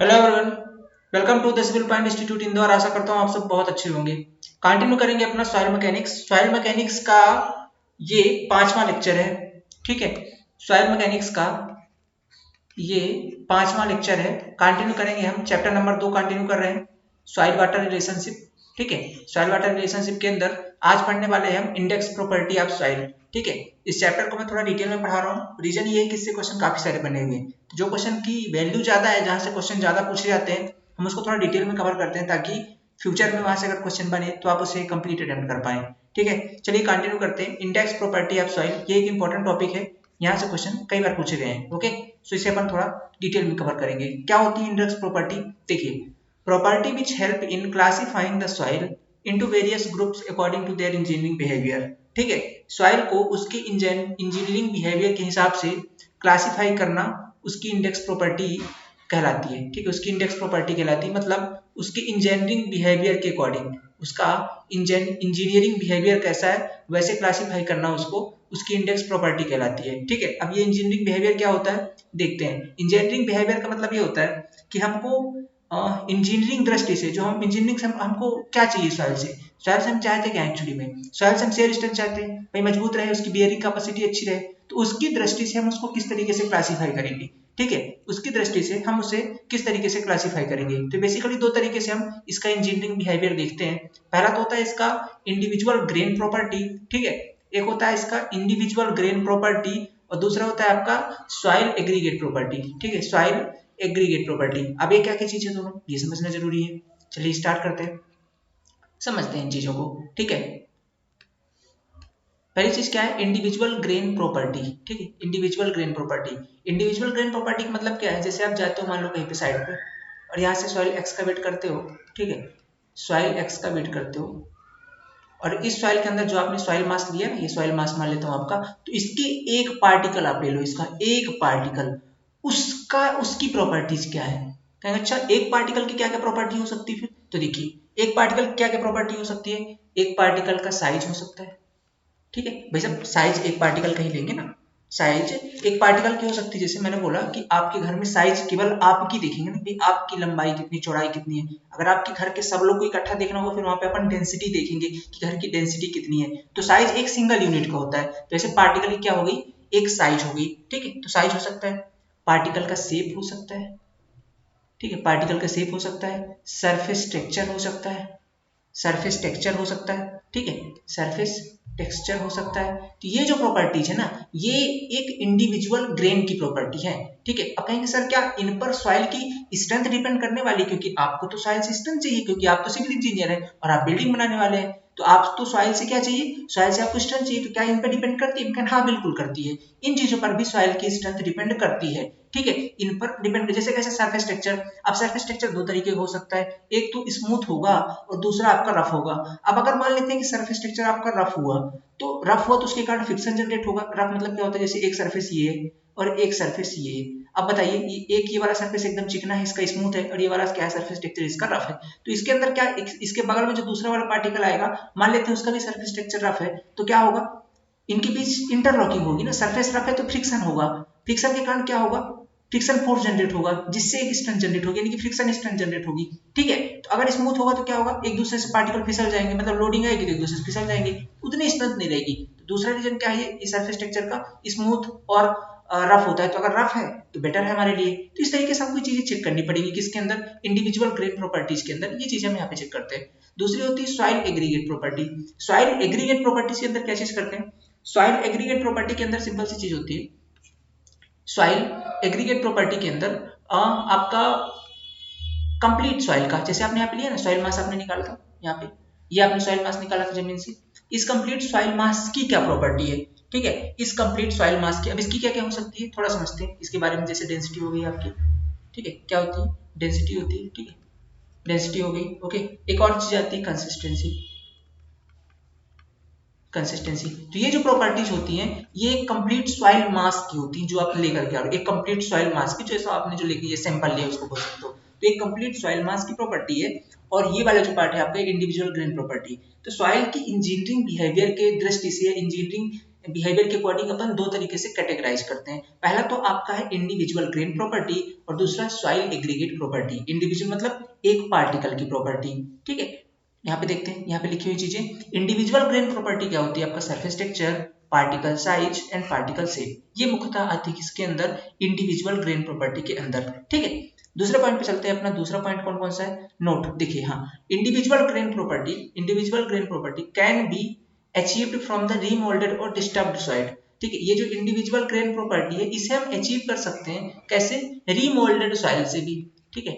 Hello everyone, welcome to the civil point institute Indore. आशा करता हूँ आप सब बहुत अच्छे होंगे। कंटिन्यू करेंगे अपना सॉइल मैकेनिक्स। सॉइल मैकेनिक्स का ये 5वां लेक्चर है। ठीक है, सॉइल मैकेनिक्स का ये 5वां लेक्चर है। कंटिन्यू करेंगे हम चैप्टर नंबर 2 कंटिन्यू कर रहे हैं, सॉइल वाटर रिलेशनशिप। ठीक है, सॉइल वाटर रिलेशनशिप के अंदर आज पढ़ने वाले हैं हम इंडेक्स प्रॉपर्टी ऑफ सॉइल। ठीक है, इस चैप्टर को मैं थोड़ा डिटेल में पढ़ा रहा हूँ। रीजन ये है कि इससे क्वेश्चन काफी सारे बने हुए हैं। तो जो क्वेश्चन की वैल्यू ज्यादा है, जहां से क्वेश्चन ज्यादा पूछे जाते हैं, हम उसको थोड़ा डिटेल में कवर करते हैं ताकि फ्यूचर में वहां से अगर क्वेश्चन बने तो आप उसे कंप्लीट अटेम्प्ट कर पाए। ठीक है, चलिए कंटिन्यू करते हैं। इंडेक्स प्रॉपर्टी ऑफ सॉइल ये एक इंपॉर्टेंट टॉपिक है, यहाँ से क्वेश्चन कई बार पूछे गए हैं। ओके, सो इसे अपन थोड़ा डिटेल में कवर करेंगे। क्या होती है इंडेक्स प्रॉपर्टी? देखिए, property which help in classifying the soil into various groups according to their engineering behaviour. ठीक है, सॉइल को उसके इंजीनियरिंग बिहेवियर के हिसाब से क्लासिफाई करना उसकी इंडेक्स प्रॉपर्टी कहलाती है। ठीक है, उसकी इंडेक्स प्रॉपर्टी कहलाती है, मतलब उसके इंजीनियरिंग बिहेवियर के अकॉर्डिंग उसका इंजीनियरिंग बिहेवियर कैसा है वैसे क्लासिफाई करना उसको उसकी इंडेक्स प्रॉपर्टी कहलाती है। ठीक है, अब ये इंजीनियरिंग बिहेवियर क्या होता है देखते हैं। इंजीनियरिंग बिहेवियर का मतलब ये होता है कि हमको इंजीनियरिंग दृष्टि से, जो हम इंजीनियरिंग से हमको क्या चाहिए सॉइल से हम चाहते क्या एक्चुअली में, सॉइल से हम शेयर स्ट्रेंथ चाहते हैं, भाई मजबूत रहे, उसकी बियरिंग कैपेसिटी अच्छी रहे। तो उसकी दृष्टि से हम उसको किस तरीके से क्लासिफाई करेंगे। ठीक है, उसकी दृष्टि से हम उसे किस तरीके से क्लासिफाई करेंगे। तो बेसिकली दो तरीके से हम इसका इंजीनियरिंग बिहेवियर देखते हैं। पहला तो होता है इसका इंडिविजुअल ग्रेन प्रॉपर्टी। ठीक है, एक होता है इसका इंडिविजुअल ग्रेन प्रॉपर्टी और दूसरा होता है आपका सॉइल एग्रीगेट प्रॉपर्टी। ठीक है, सॉइल एग्रीगेट प्रॉपर्टी। अब ये क्या क्या चीजें दोनों, ये समझना जरूरी है। चलिए स्टार्ट करते हैं, समझते हैं इन चीजों को। ठीक है, पहली चीज क्या है, इंडिविजुअल ग्रेन प्रॉपर्टी। ठीक है, individual grain property. Individual grain property का मतलब क्या है, जैसे आप जाते हो मान लो कहीं पे साइड पे और यहाँ से सॉइल एक्सकावेट करते हो। ठीक है, सॉइल एक्सकावेट करते हो और इस सॉइल के अंदर जो आपने सॉइल मास लिया ना, ये सॉइल मास मान लेता हूँ आपका, तो इसके एक पार्टिकल आप ले लो, इसका एक पार्टिकल, उसका उसकी प्रॉपर्टीज क्या है। कहेंगे अच्छा एक पार्टिकल की क्या क्या प्रॉपर्टी हो सकती है फिर। तो देखिए एक पार्टिकल क्या क्या प्रॉपर्टी हो सकती है। एक पार्टिकल का साइज हो सकता है। ठीक है भाई साहब, साइज एक पार्टिकल का ही लेंगे ना। साइज एक पार्टिकल की हो सकती है, जैसे मैंने बोला कि आपके घर में साइज केवल आपकी देखेंगे ना, भाई आपकी लंबाई कितनी, चौड़ाई कितनी है। अगर आपके घर के सब लोग को इकट्ठा देखना होगा फिर वहां पे अपन डेंसिटी देखेंगे कि घर की डेंसिटी कितनी है। तो साइज एक सिंगल यूनिट का होता है। तो ऐसे पार्टिकल की क्या हो गई, एक साइज हो गई। ठीक है, तो साइज हो सकता है, पार्टिकल का शेप हो सकता है। ठीक है, पार्टिकल का शेप हो सकता है, सरफेस टेक्सचर हो सकता है, सरफेस टेक्सचर हो सकता है। ठीक है, सरफेस टेक्सचर हो सकता है। तो ये जो प्रॉपर्टीज है ना, ये एक इंडिविजुअल ग्रेन की प्रॉपर्टी है। ठीक है, अब कहेंगे सर क्या इन पर सॉइल की स्ट्रेंथ डिपेंड करने वाली, क्योंकि आपको तो सॉइल से स्ट्रेंथ चाहिए, क्योंकि आप तो सिविल इंजीनियर हैं और आप बिल्डिंग बनाने वाले हैं। तो आप तो सॉइल से क्या चाहिए, सॉइल से आपको स्ट्रेंथ चाहिए। तो क्या इन पर डिपेंड करती है? हाँ बिल्कुल करती है। इन चीजों पर भी सॉइल की स्ट्रेंथ डिपेंड करती है। ठीक है, इन पर डिपेंड, जैसे कैसे सरफेस टेक्सचर। अब सरफेस टेक्सचर दो तरीके का हो सकता है, एक तो स्मूथ होगा और दूसरा आपका रफ होगा। अब अगर मान लेते हैं कि सरफेस टेक्सचर आपका रफ हुआ, तो रफ हुआ तो उसके कारण फ्रिक्शन जनरेट होगा। रफ मतलब क्या होता है, जैसे एक सरफेस ये और एक सरफेस ये। अब बताइए एक ये वाला सरफेस एकदम चिकना है, इसका स्मूथ है, और ये वाला क्या है, सरफेस टेक्सचर इसका रफ है। तो इसके अंदर क्या, इसके बगल में जो दूसरा वाला पार्टिकल आएगा, मान लेते हैं उसका भी सरफेस टेक्सचर रफ है, तो क्या होगा, इनके बीच इंटरलॉकिंग होगी ना। सरफेस रफ है तो फ्रिक्शन होगा, फ्रिक्शन के कारण क्या होगा, फ्रिक्शन फोर्स जनरेट होगा, जिससे एक स्ट्रेंथ जनरेट होगी, यानी कि फ्रिक्शन स्ट्रेंथ जनरेट होगी। ठीक है, तो अगर स्मूथ होगा तो क्या होगा, एक दूसरे से पार्टिकल फिसल जाएंगे, मतलब लोडिंग आएगी तो एक दूसरे से फिसल जाएंगे, उतनी स्ट्रेंथ नहीं रहेगी। तो दूसरा रीजन क्या है, इस सरफेस टेक्सचर का स्मूथ और रफ होता है। तो अगर रफ है तो बेटर है हमारे लिए। तो इस तरीके से हमको चीजें चेक करनी पड़ेगी, किसके अंदर, इंडिविजुअल ग्रेन प्रॉपर्टीज के अंदर। ये चीजें हम यहाँ पे चेक करते हैं। दूसरी होती है soil aggregate property. Soil aggregate properties के अंदर क्या चीज करते हैं, सॉइल एग्रीगेट प्रॉपर्टी के अंदर सिंपल सी चीज होती है, सॉइल एग्रीगेट प्रॉपर्टी के अंदर आपका कंप्लीट सॉइल का, जैसे आपने यहाँ पे लिया ना सॉइल मास आपने निकाला था, यहाँ पे ये आपने सॉइल मास निकाला था जमीन से, इस कंप्लीट सॉइल मास की क्या प्रॉपर्टी है। ठीक है, इस कंप्लीट सॉइल मास की, अब इसकी क्या क्या हो सकती है थोड़ा समझते हैं इसके बारे में। जैसे डेंसिटी हो गई आपकी, ठीक है, क्या होती है, डेंसिटी होती है। ठीक है, डेंसिटी हो गई। ओके, एक और चीज आती है कंसिस्टेंसी। कंसिस्टेंसी, तो ये जो प्रॉपर्टीज होती हैं ये कंप्लीट सॉइल मास की होती है, जो आप लेकर के आ रहे हो, एक कंप्लीट सॉइल मास की, जैसा आपने जो लेके ये सैंपल लिया उसको बोल सकते हो। तो एक कंप्लीट सॉइल मास की प्रॉपर्टी है, और ये वाला जो पार्ट है आपका इंडिविजुअल ग्रेन प्रॉपर्टी। तो सॉइल की इंजीनियरिंग बिहेवियर के दृष्टि से, इंजीनियरिंग बिहेवियर के अकॉर्डिंग अपन दो तरीके से कैटेगराइज करते हैं। पहला तो आपका है इंडिविजुअल ग्रेन प्रॉपर्टी, और दूसरा सॉइल एग्रीगेट प्रॉपर्टी। इंडिविजुअल मतलब एक पार्टिकल की प्रॉपर्टी, ठीक है। यहाँ पे देखते हैं, यहाँ पे लिखी हुई चीजें। इंडिविजुअल ग्रेन प्रॉपर्टी क्या होती है? आपका surface texture, particle size and particle shape, ये मुख्यतः आती है किसके अंदर? इंडिविजुअल ग्रेन प्रॉपर्टी के अंदर, ठीक है। दूसरे पॉइंट पे चलते हैं। अपना दूसरा पॉइंट कौन कौन सा है? नोट देखिए, हाँ, individual grain property can be achieved from the remoulded और डिस्टर्ब्ड सॉइल, ठीक है। ये जो इंडिविजुअल ग्रेन प्रॉपर्टी है, इसे हम अचीव कर सकते हैं कैसे? रीमोल्डेड सॉइल से भी, ठीक है,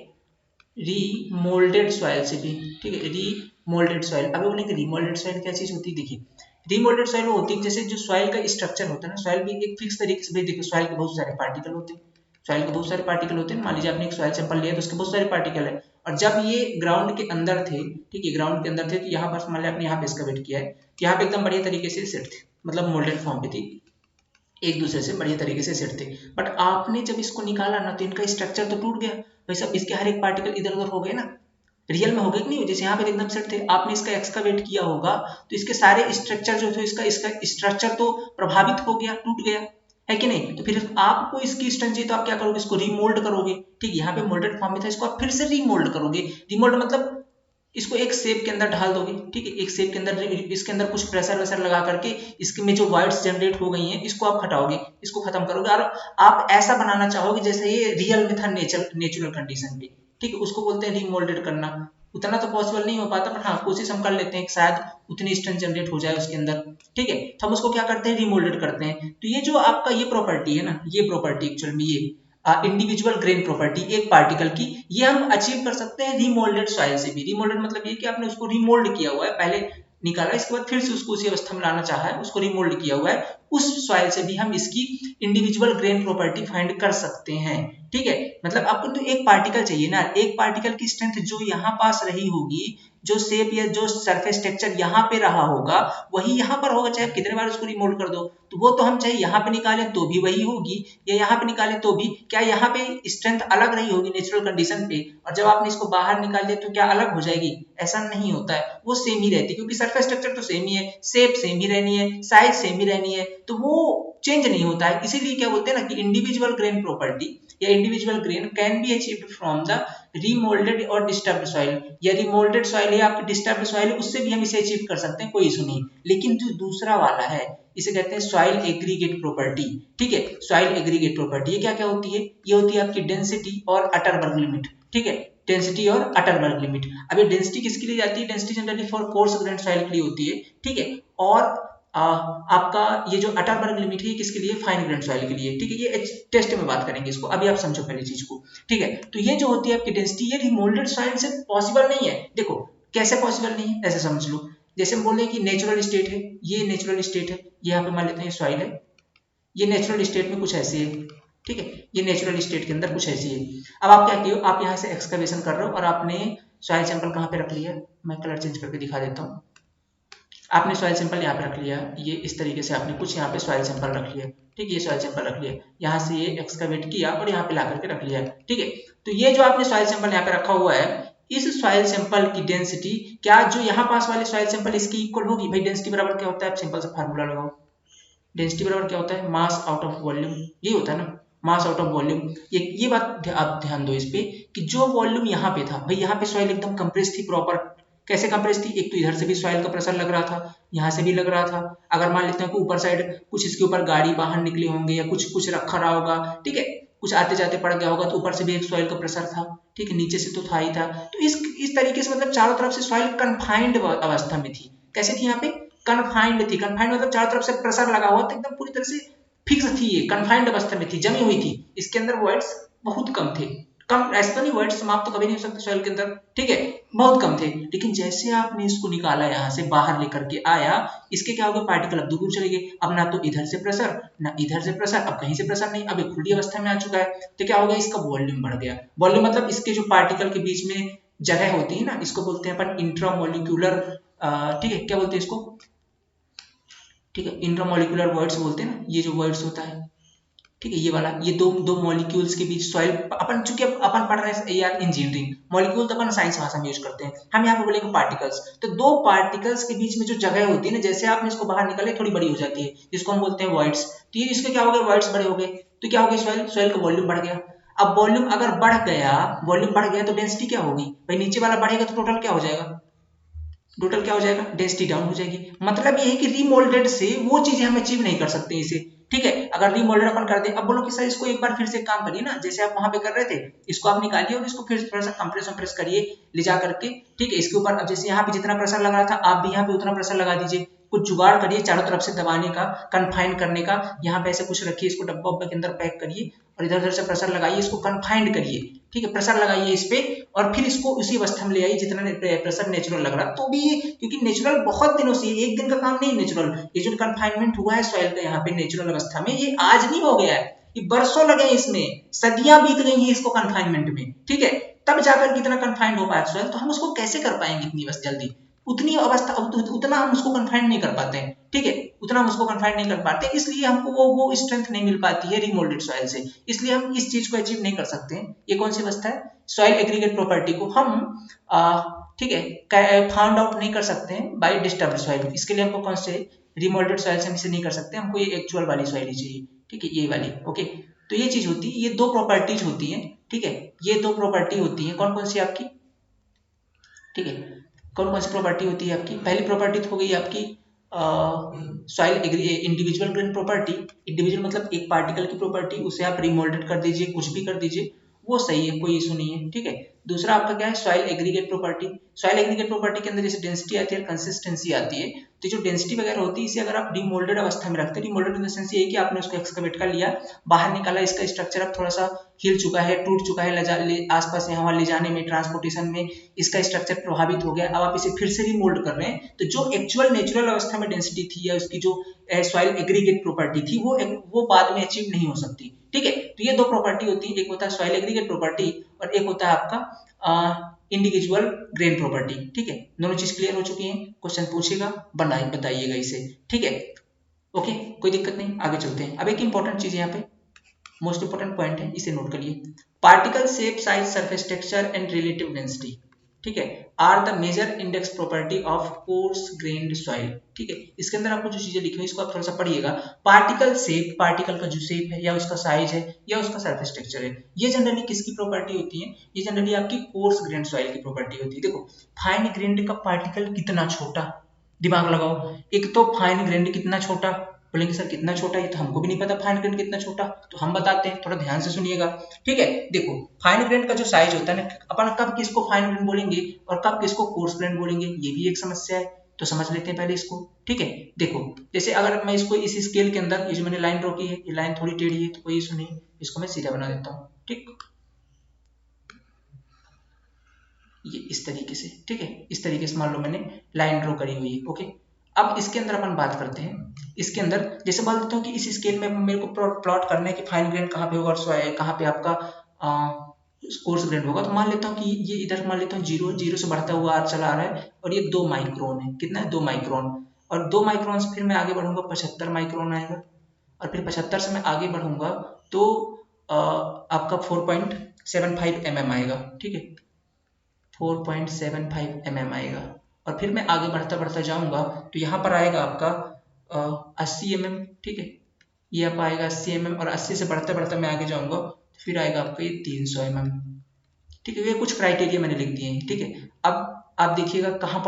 रीमोल्डेड सॉइल से भी, ठीक है, रीमोल्डेड सॉइल। अभी बोले कि रीमोल्डेड सॉइल क्या चीज होती है? देखिए, रीमोल्डेड सॉइल वो होती है जैसे जो सॉइल का स्ट्रक्चर होता है ना, सॉइल भी एक फिक्स तरीके से, देखिए सॉइल के बहुत सारे पार्टिकल होते हैं, सॉइल के बहुत सारे पार्टिकल होते हैं। मान लीजिए आपने एक सॉइल सैंपल लिया तो उसके बहुत सारे पार्टिकल है, और जब ये ग्राउंड के अंदर थे, ठीक है, ग्राउंड के अंदर थे, तो यहाँ पर मान लिया आपने यहाँ पे एक्सकवेट किया है, तो यहाँ पे एकदम बढ़िया तरीके से सेट थे, मतलब मोल्डेड फॉर्म पे थी, एक दूसरे से बढ़िया तरीके से सेट थे। बट आपने जब इसको निकाला ना, तो इनका स्ट्रक्चर तो टूट गया भाई साहब, इसके हर एक पार्टिकल इधर उधर हो गए ना, रियल में हो गए कि नहीं? जैसे यहाँ पे एकदम सेट थे, आपने इसका एक्सकवेट किया होगा, तो इसके सारे स्ट्रक्चर जो थे, इसका इसका स्ट्रक्चर तो प्रभावित हो गया, टूट गया, है कि नहीं? तो फिर आपको इसकी स्ट्रेंथ चाहिए, तो आप क्या करोगे? इसको रीमोल्ड करोगे, ठीक। यहाँ पे मोल्डेड फॉर्म में था, इसको आप फिर से रीमोल्ड करोगे। रीमोल्ड मतलब इसको एक शेप के अंदर ढाल दोगे, ठीक है, एक शेप के अंदर, इसके अंदर कुछ प्रेशर वैसर लगा करके इसके में जो वाइड्स जनरेट हो गई हैं, इसको आप हटाओगे, इसको खत्म करोगे, और आप ऐसा बनाना चाहोगे जैसे ये रियल में था, नेचुरल कंडीशन पे, ठीक है। उसको बोलते हैं रीमोल्डेड करना। उतना तो पॉसिबल नहीं हो पाता, पर हाँ, कोशिश हम कर लेते हैं कि शायद उतनी स्ट्रेंथ जनरेट हो जाए उसके अंदर, ठीक है। तो हम उसको क्या करते हैं? रीमोल्डेड करते हैं। तो ये जो आपका ये प्रॉपर्टी है ना, ये प्रॉपर्टी एक्चुअल में, ये इंडिविजुअल ग्रेन प्रॉपर्टी एक पार्टिकल की, ये हम अचीव कर सकते हैं रीमोल्डेड सॉइल से भी। रीमोल्डेड मतलब ये कि आपने उसको रीमोल्ड किया हुआ है, पहले निकाला, इसके बाद फिर से उसको उसी अवस्था में लाना चाहा है, उसको रीमोल्ड किया हुआ है, उस सॉइल से भी हम इसकी इंडिविजुअल ग्रेन प्रॉपर्टी फाइंड कर सकते हैं, ठीक है। मतलब आपको तो एक पार्टिकल चाहिए ना, एक पार्टिकल की स्ट्रेंथ जो यहाँ पास रही होगी, जो शेप या जो सरफेस टेक्सचर यहाँ पे रहा होगा, वही यहाँ पर होगा, चाहे कितने बार उसको रिमोल्ड कर दो। तो वो तो हम चाहे यहाँ पे निकालें तो भी वही होगी, या यहाँ पे निकालें तो भी, क्या यहाँ पे स्ट्रेंथ अलग रही होगी नेचुरल कंडीशन पे, और जब आपने इसको बाहर निकाल दिया तो क्या अलग हो जाएगी? ऐसा नहीं होता है, वो सेम ही रहती है, क्योंकि सरफेस स्ट्रक्चर तो सेम ही है, शेप सेम ही रहनी है, साइज सेम ही रहनी है, तो वो चेंज नहीं होता है। इसीलिए क्या बोलते हैं ना कि इंडिविजुअल ग्रेन प्रॉपर्टी या individual grain can be achieved from the remoulded और डिस्टर्ब्ड सॉइल, या रिमोल्डेड सॉइल है आपकी डिस्टर्ब्ड सॉइल है, उससे भी हम इसे अचीव कर सकते हैं, कोई इशू नहीं। लेकिन जो दूसरा वाला है, इसे कहते हैं सॉइल एग्रीगेट प्रॉपर्टी, ठीक है। सॉइल एग्रीगेट प्रॉपर्टी ये क्या क्या होती है? ये होती है आपकी डेंसिटी और अटरबर्ग लिमिट, ठीक है, डेंसिटी और अटरबर्ग लिमिट। अब ये डेंसिटी किसके लिए जाती है? Density generally for coarse grain soil के लिए होती है, ठीक है। और आपका ये जो अटरबर्ग लिमिट है किसके लिए? फाइन ग्रेन सॉइल के लिए, ठीक है। ये टेस्ट में बात करेंगे इसको, अभी आप समझो पहले चीज को, ठीक है। तो ये जो होती है आपकी डेंसिटी, ये रिमोल्डेड सॉइल से पॉसिबल नहीं है। देखो कैसे पॉसिबल नहीं है, ऐसे समझ लो, जैसे हम बोले कि नेचुरल स्टेट है, ये नेचुरल स्टेट है, यहाँ पे मान लेते हैं सॉइल है, ये नेचुरल स्टेट में कुछ ऐसी है, ठीक है, ये नेचुरल स्टेट के अंदर कुछ ऐसी है। अब आप क्या किए, आप यहाँ से एक्सकवेशन कर रहे हो, और आपने सॉइल सैंपल कहाँ पे रख लिया? मैं कलर चेंज करके दिखा देता हूँ। आपने सॉइल सैंपल यहाँ पे रख लिया, ये इस तरीके से आपने कुछ यहाँ पे सॉइल सैंपल रख लिया, ठीक है, ये सॉइल सैंपल रख लिया, यहाँ से ये एक्सकवेट किया और यहाँ पे ला करके रख लिया, ठीक है। तो ये जो आपने सॉइल सैंपल यहाँ पे रखा हुआ है, इस सॉइल सैंपल की डेंसिटी क्या जो यहाँ पास वाले सॉइल सैंपल इसकी इक्वल होगी? भाई डेंसिटी बराबर क्या होता है? आप सिंपल सा फार्मूला लगाओ, डेंसिटी बराबर क्या होता है? मास आउट ऑफ वॉल्यूम, ये होता है ना, मास आउट ऑफ वॉल्यूम। ये बात आप ध्यान दो इस पे कि जो वॉल्यूम यहाँ पे था, भाई यहाँ पे सॉइल एकदम कंप्रेस थी प्रॉपर। कैसे कंप्रेस थी? एक तो इधर से भी सॉइल का प्रेशर लग रहा था, यहाँ से भी लग रहा था। अगर मान लेते हैं कि ऊपर साइड कुछ इसके ऊपर गाड़ी बाहर निकले होंगे या कुछ कुछ रखा रहा होगा, ठीक है, कुछ आते जाते पड़ गया होगा, तो ऊपर से भी एक सॉइल का प्रेशर था, ठीक है, नीचे से तो था ही था। तो इस तरीके से मतलब चारों तरफ से सॉइल कन्फाइंड अवस्था में थी। कैसे थी? यहाँ पे कन्फाइंड थी। कन्फाइंड मतलब चारों तरफ से प्रेशर लगा हुआ था, एकदम पूरी तरह से फिक्स थी, ये कन्फाइंड अवस्था में थी, जमी हुई थी। इसके अंदर वर्ड्स बहुत कम थे, कम ऐसा तो नहीं, वर्ड्स समाप्त तो कभी नहीं हो सकते सॉइल के अंदर, ठीक है, बहुत कम थे। लेकिन जैसे आपने इसको निकाला, यहाँ से बाहर लेकर के आया, इसके क्या हो गया? पार्टिकल अब दूर चले गए। अब ना तो इधर से प्रेशर ना इधर से प्रेशर, अब कहीं से प्रेशर नहीं, अब एक खुली अवस्था में आ चुका है। तो क्या हो गया? इसका वॉल्यूम बढ़ गया। वॉल्यूम मतलब इसके जो पार्टिकल के बीच में जगह होती है ना, इसको बोलते हैं अपन इंट्रामोलिक्यूलर, ठीक है, क्या बोलते हैं इसको? ठीक है, इंट्रामोलिकुलर वर्ड्स बोलते हैं ना, ये जो वर्ड्स होता है, ठीक है, ये वाला, ये दो दो मॉलिक्यूल्स के बीच सॉइल, अपन चूंकि अपन पढ़ रहे हैं यार इंजीनियरिंग, मॉलिक्यूल तो अपन साइंस भाषा में यूज करते हैं, हम यहाँ पे बोलेंगे पार्टिकल्स। तो दो पार्टिकल्स के बीच में जो जगह होती है ना, जैसे आपने इसको बाहर निकाले थोड़ी बड़ी हो जाती है, जिसको हम बोलते हैं वॉइड्स। तो ये इसके क्या हो गए, वॉइड्स बड़े हो गए, तो क्या हो गया, सॉइल सॉइल का वॉल्यूम बढ़ गया। अब वॉल्यूम अगर बढ़ गया, वॉल्यूम बढ़ गया तो डेंसिटी क्या होगी भाई, नीचे वाला बढ़ेगा तो टोटल क्या हो जाएगा, टोटल क्या हो जाएगा, डेंसिटी डाउन हो जाएगी। मतलब ये है कि रीमोल्डेड से वो चीजें हम अचीव नहीं कर सकते इसे, ठीक है। अगर रीमोल्डेड अपन कर दे, अब बोलो कि सर इसको एक बार फिर से काम करिए ना, जैसे आप वहां पे कर रहे थे, इसको आप निकालिए और इसको फिर थोड़ा सा कंप्रेस करिए ले जा करके, ठीक है। इसके ऊपर अब जैसे यहाँ पे जितना प्रेशर लग रहा था, आप भी यहाँ पे उतना प्रेशर लगा दीजिए, कुछ जुगाड़ करिए चारों तरफ से दबाने का, कन्फाइंड करने का। यहाँ पे ऐसे कुछ रखिए, इसको डब्बा उब्बा के अंदर पैक करिए और इधर उधर से प्रेशर लगाइए, इसको कन्फाइंड करिए, ठीक है, प्रेशर लगाइए इस पे, और फिर इसको उसी अवस्था में ले आइए जितना प्रेशर नेचुरल लग रहा है। तो भी क्योंकि नेचुरल बहुत दिनों से, एक दिन का काम नहीं नेचुरल, ये जो कन्फाइनमेंट हुआ है सॉइल का यहाँ पे नेचुरल अवस्था में, ये आज नहीं हो गया है, ये बरसों लगे इसमें, सदियां बीत गई हैं इसको कन्फाइनमेंट में, ठीक है। तब जाकर कितना कन्फाइंड हो पाया सॉइल, तो हम उसको कैसे कर पाएंगे इतनी बस जल्दी, उतनी अवस्था, उतना हम उसको कन्फाइंड नहीं कर पाते हैं, ठीक है, उतना हम उसको कन्फाइंड नहीं कर पाते, इसलिए हमको वो स्ट्रेंथ नहीं मिल पाती है रीमोल्डेड सॉइल से, इसलिए हम इस चीज को अचीव नहीं कर सकते हैं। ये कौन सी अवस्था है, सॉइल एग्रीगेट प्रॉपर्टी को हम ठीक है फाउंड आउट नहीं कर सकते हैं बाय डिस्टर्ब्ड सॉइल। इसके लिए हमको कौन से रीमोल्डेड सॉइल से हम इसे नहीं कर सकते, हमको ये एक्चुअल वाली सॉइल ही चाहिए, ठीक है, ये वाली, ओके। तो ये चीज होती है, ये दो प्रॉपर्टीज होती है, ठीक है, ये दो प्रॉपर्टी होती है, कौन कौन सी आपकी, ठीक है, कौन कौन सी प्रॉपर्टी होती है आपकी। पहली प्रॉपर्टी तो हो गई आपकी soil individual grain property, individual मतलब एक पार्टिकल की प्रॉपर्टी, उसे आप रिमोल्डेड कर दीजिए, कुछ भी कर दीजिए, वो सही है, कोई इशू नहीं है, ठीक है। दूसरा आपका क्या है, soil aggregate property. Soil aggregate property के अंदर जैसे डेंसिटी आती है, कंसिस्टेंसी आती है, तो जो डेंसिटी वगैरह होती है, इसे अगर आप रिमोल्डेड अवस्था में रखते हैं, रिमोल्डेड इन द सेंस ये है कि आपने उसको एक्सकवेट कर लिया, बाहर निकाला, इसका स्ट्रक्चर अब थोड़ा सा हिल चुका है, टूट चुका है, आसपास यहाँ ले जाने में, ट्रांसपोर्टेशन में इसका स्ट्रक्चर प्रभावित हो गया, अब आप इसे फिर से रिमोल्ड कर रहे हैं, तो जो एक्चुअल नेचुरल अवस्था में डेंसिटी थी या उसकी जो सॉइल एग्रीगेट प्रॉपर्टी थी, वो बाद में अचीव नहीं हो सकती, ठीक है। तो ये दो प्रॉपर्टी होती है, एक होता है सॉइल एग्रीगेट प्रॉपर्टी और एक होता है आपका इंडिविजुअल ग्रेन प्रॉपर्टी, ठीक है। दोनों चीज क्लियर हो चुकी है, क्वेश्चन पूछेगा बताइएगा इसे, ठीक है, ओके, कोई दिक्कत नहीं, आगे चलते हैं। अब एक इंपॉर्टेंट चीज यहाँ पे, मोस्ट इंपोर्टेंट पॉइंट है, इसे नोट करिए, particle shape size surface texture and relative density, ठीक है, are the major index property of coarse grained soil, ठीक है। इसके अंदर आपको जो चीजें लिखी हुई इसको आप थोड़ा सा पढ़िएगा। पार्टिकल शेप, पार्टिकल का जो शेप है या उसका साइज है या उसका सरफेस टेक्सचर है, ये जनरली किसकी प्रॉपर्टी होती है, ये जनरली आपकी कोर्स ग्रेन्ड सॉइल की प्रॉपर्टी होती है। देखो फाइन ग्रेन्ड का पार्टिकल कितना छोटा, दिमाग लगाओ, एक तो फाइन ग्रेन्ड कितना छोटा, बोलेंगे सर कितना छोटा, ये तो हमको भी नहीं पता फाइन ग्रेन कितना छोटा, तो हम बताते हैं, थोड़ा ध्यान से सुनिएगा, ठीक है। देखो फाइन ग्रेन का जो साइज होता है ना, अपन कब किसको फाइन ग्रेन बोलेंगे और कब किसको कोर्स ग्रेन बोलेंगे, ये भी एक समस्या है, तो समझ लेते हैं पहले इसको, ठीक है। देखो जैसे अगर मैं इसको इस स्केल के अंदर, ये जो मैंने लाइन ड्रॉ की है, ये लाइन थोड़ी टेढ़ी है तो कोई इशू नहीं, इसको मैं सीधा बना देता हूँ, ठीक, ये इस तरीके से, ठीक है, इस तरीके से मान लो मैंने लाइन ड्रॉ करी हुई है, ओके। अब इसके अंदर अपन बात करते हैं, इसके अंदर जैसे मान लेता हूँ कि इस स्केल में मेरे को प्लॉट करना है कि फाइन ग्रेन कहाँ पे होगा और कहाँ पे आपका कोर्स ग्रेन होगा, तो मान लेता हूँ कि ये इधर मान लेता हूँ जीरो, जीरो से बढ़ता हुआ चला आ रहा है और ये 2 माइक्रोन है, कितना है 2 माइक्रोन, और 2 माइक्रोन से फिर मैं आगे बढ़ूंगा 75 माइक्रोन आएगा, और फिर 75 से मैं आगे बढ़ूंगा तो आपका 4.75 mm आएगा, ठीक है, 4.75 mm आएगा, और फिर मैं आगे बढ़ता बढ़ता जाऊंगा तो यहाँ पर आएगा आपका 80 mm, ठीक है, ये आप आएगा 80 mm, और 80 से बढ़ते बढ़ते मैं आगे जाऊंगा तो फिर आएगा आपका ये 300 mm, ठीक है। ये कुछ क्राइटेरिया मैंने लिख दिए हैं, ठीक है। अब आप देखिएगा कहाँ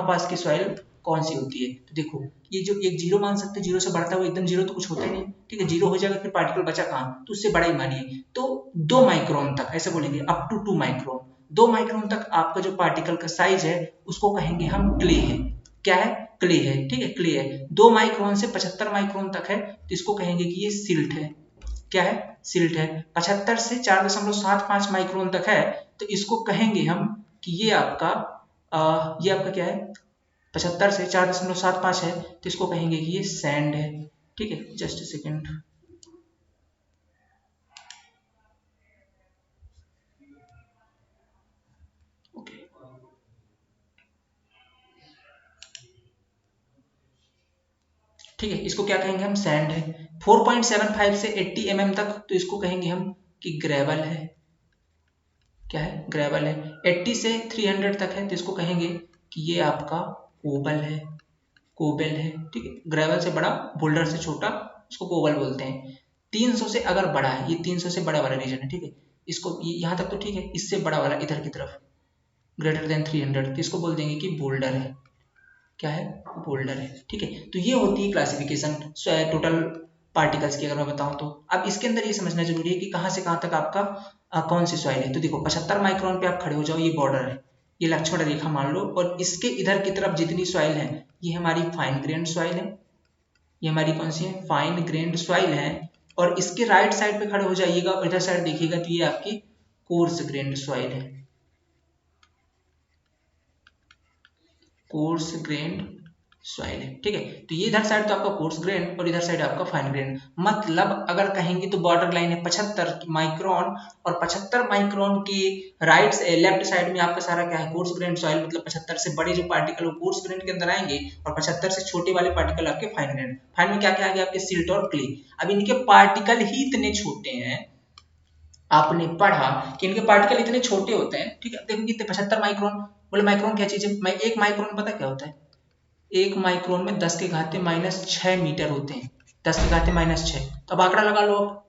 पास की सॉइल कौन सी होती है, तो देखो ये जो एक जीरो मान सकते हैं, जीरो से बढ़ता हुआ एकदम जीरो तो कुछ होता ही नहीं, ठीक है, जीरो हो जाएगा फिर पार्टिकल बचा कहाँ, तो उससे बड़ा ही मानिए, तो 2 माइक्रोन तक ऐसे बोलेंगे, अप टू 2 माइक्रोन, 2 माइक्रोन तक आपका जो पार्टिकल का साइज है उसको कहेंगे हम क्ले है, क्या है, क्ले है, ठीक है, क्ले है। 2 माइक्रोन से 75 माइक्रोन तक है तो इसको कहेंगे कि ये सिल्ट है, क्या है, सिल्ट है। 75 से 4.75 माइक्रोन तक है तो इसको कहेंगे हम कि ये आपका क्या है, 75 से 4.75 है तो इसको कहेंगे कि ये सैंड है, ठीक है, जस्ट सेकेंड, ओके, ठीक है, इसको क्या कहेंगे हम, सैंड है। 4.75 से 80 mm तक तो इसको कहेंगे हम कि ग्रेवल है। क्या है, ग्रेवल है। 80 से 300 तक है तो इसको कहेंगे कि ये आपका कोबल है, कोबल है। ठीक है, ग्रेवल से बड़ा, बोल्डर से छोटा, उसको कोबल बोलते हैं। 300 से अगर बड़ा है, ये 300 से बड़ा वाला रीजन है। ठीक है, इसको यहाँ तक तो ठीक है, इससे बड़ा वाला इधर की तरफ ग्रेटर देन 300 तो इसको बोल देंगे कि बोल्डर है। क्या है, बोल्डर है। ठीक है, तो ये होती है क्लासिफिकेशन टोटल पार्टिकल्स की। अगर मैं बताऊं तो अब इसके अंदर ये समझना जरूरी है कि कहाँ से कहाँ तक आपका कौन सी सॉइल है। तो देखो 75 माइक्रोन पे आप खड़े हो जाओ, ये बॉर्डर है, ये लक्ष्मण रेखा मान लो, और इसके इधर की तरफ जितनी सॉइल है ये हमारी फाइन ग्रेन्ड सॉइल है। ये हमारी कौन सी है, फाइन ग्रेन्ड सॉइल है। और इसके राइट साइड पे खड़े हो जाइएगा और इधर साइड देखिएगा तो ये आपकी कोर्स ग्रेन्ड सॉइल है, कोर्स ग्रेन्ड सॉइल है। ठीक है, तो ये इधर साइड तो आपका कोर्स ग्रेन और इधर साइड आपका फाइन ग्रेन। मतलब अगर कहेंगे तो बॉर्डर लाइन है 75 माइक्रोन, और 75 माइक्रोन की राइट लेफ्ट साइड में आपका सारा क्या है, कोर्स ग्रेन सॉइल। मतलब 75 से बड़े जो पार्टिकल वो कोर्स ग्रेन के अंदर आएंगे, और 75 से छोटे वाले पार्टिकल आपके फाइन ग्रेन। फाइन में क्या क्या आ गया आपके, सिल्ट और क्ले। अब इनके पार्टिकल ही इतने छोटे हैं, आपने पढ़ा कि इनके पार्टिकल इतने छोटे होते हैं। ठीक है, देखो कितने, 75 माइक्रोन। बोले माइक्रोन क्या चीज है, मैं एक माइक्रोन पता क्या होता है, एक माइक्रोन में 10 के घाते -6 मीटर होते हैं, 10 के घाते -6। तो अब आंकड़ा लगा लो, आप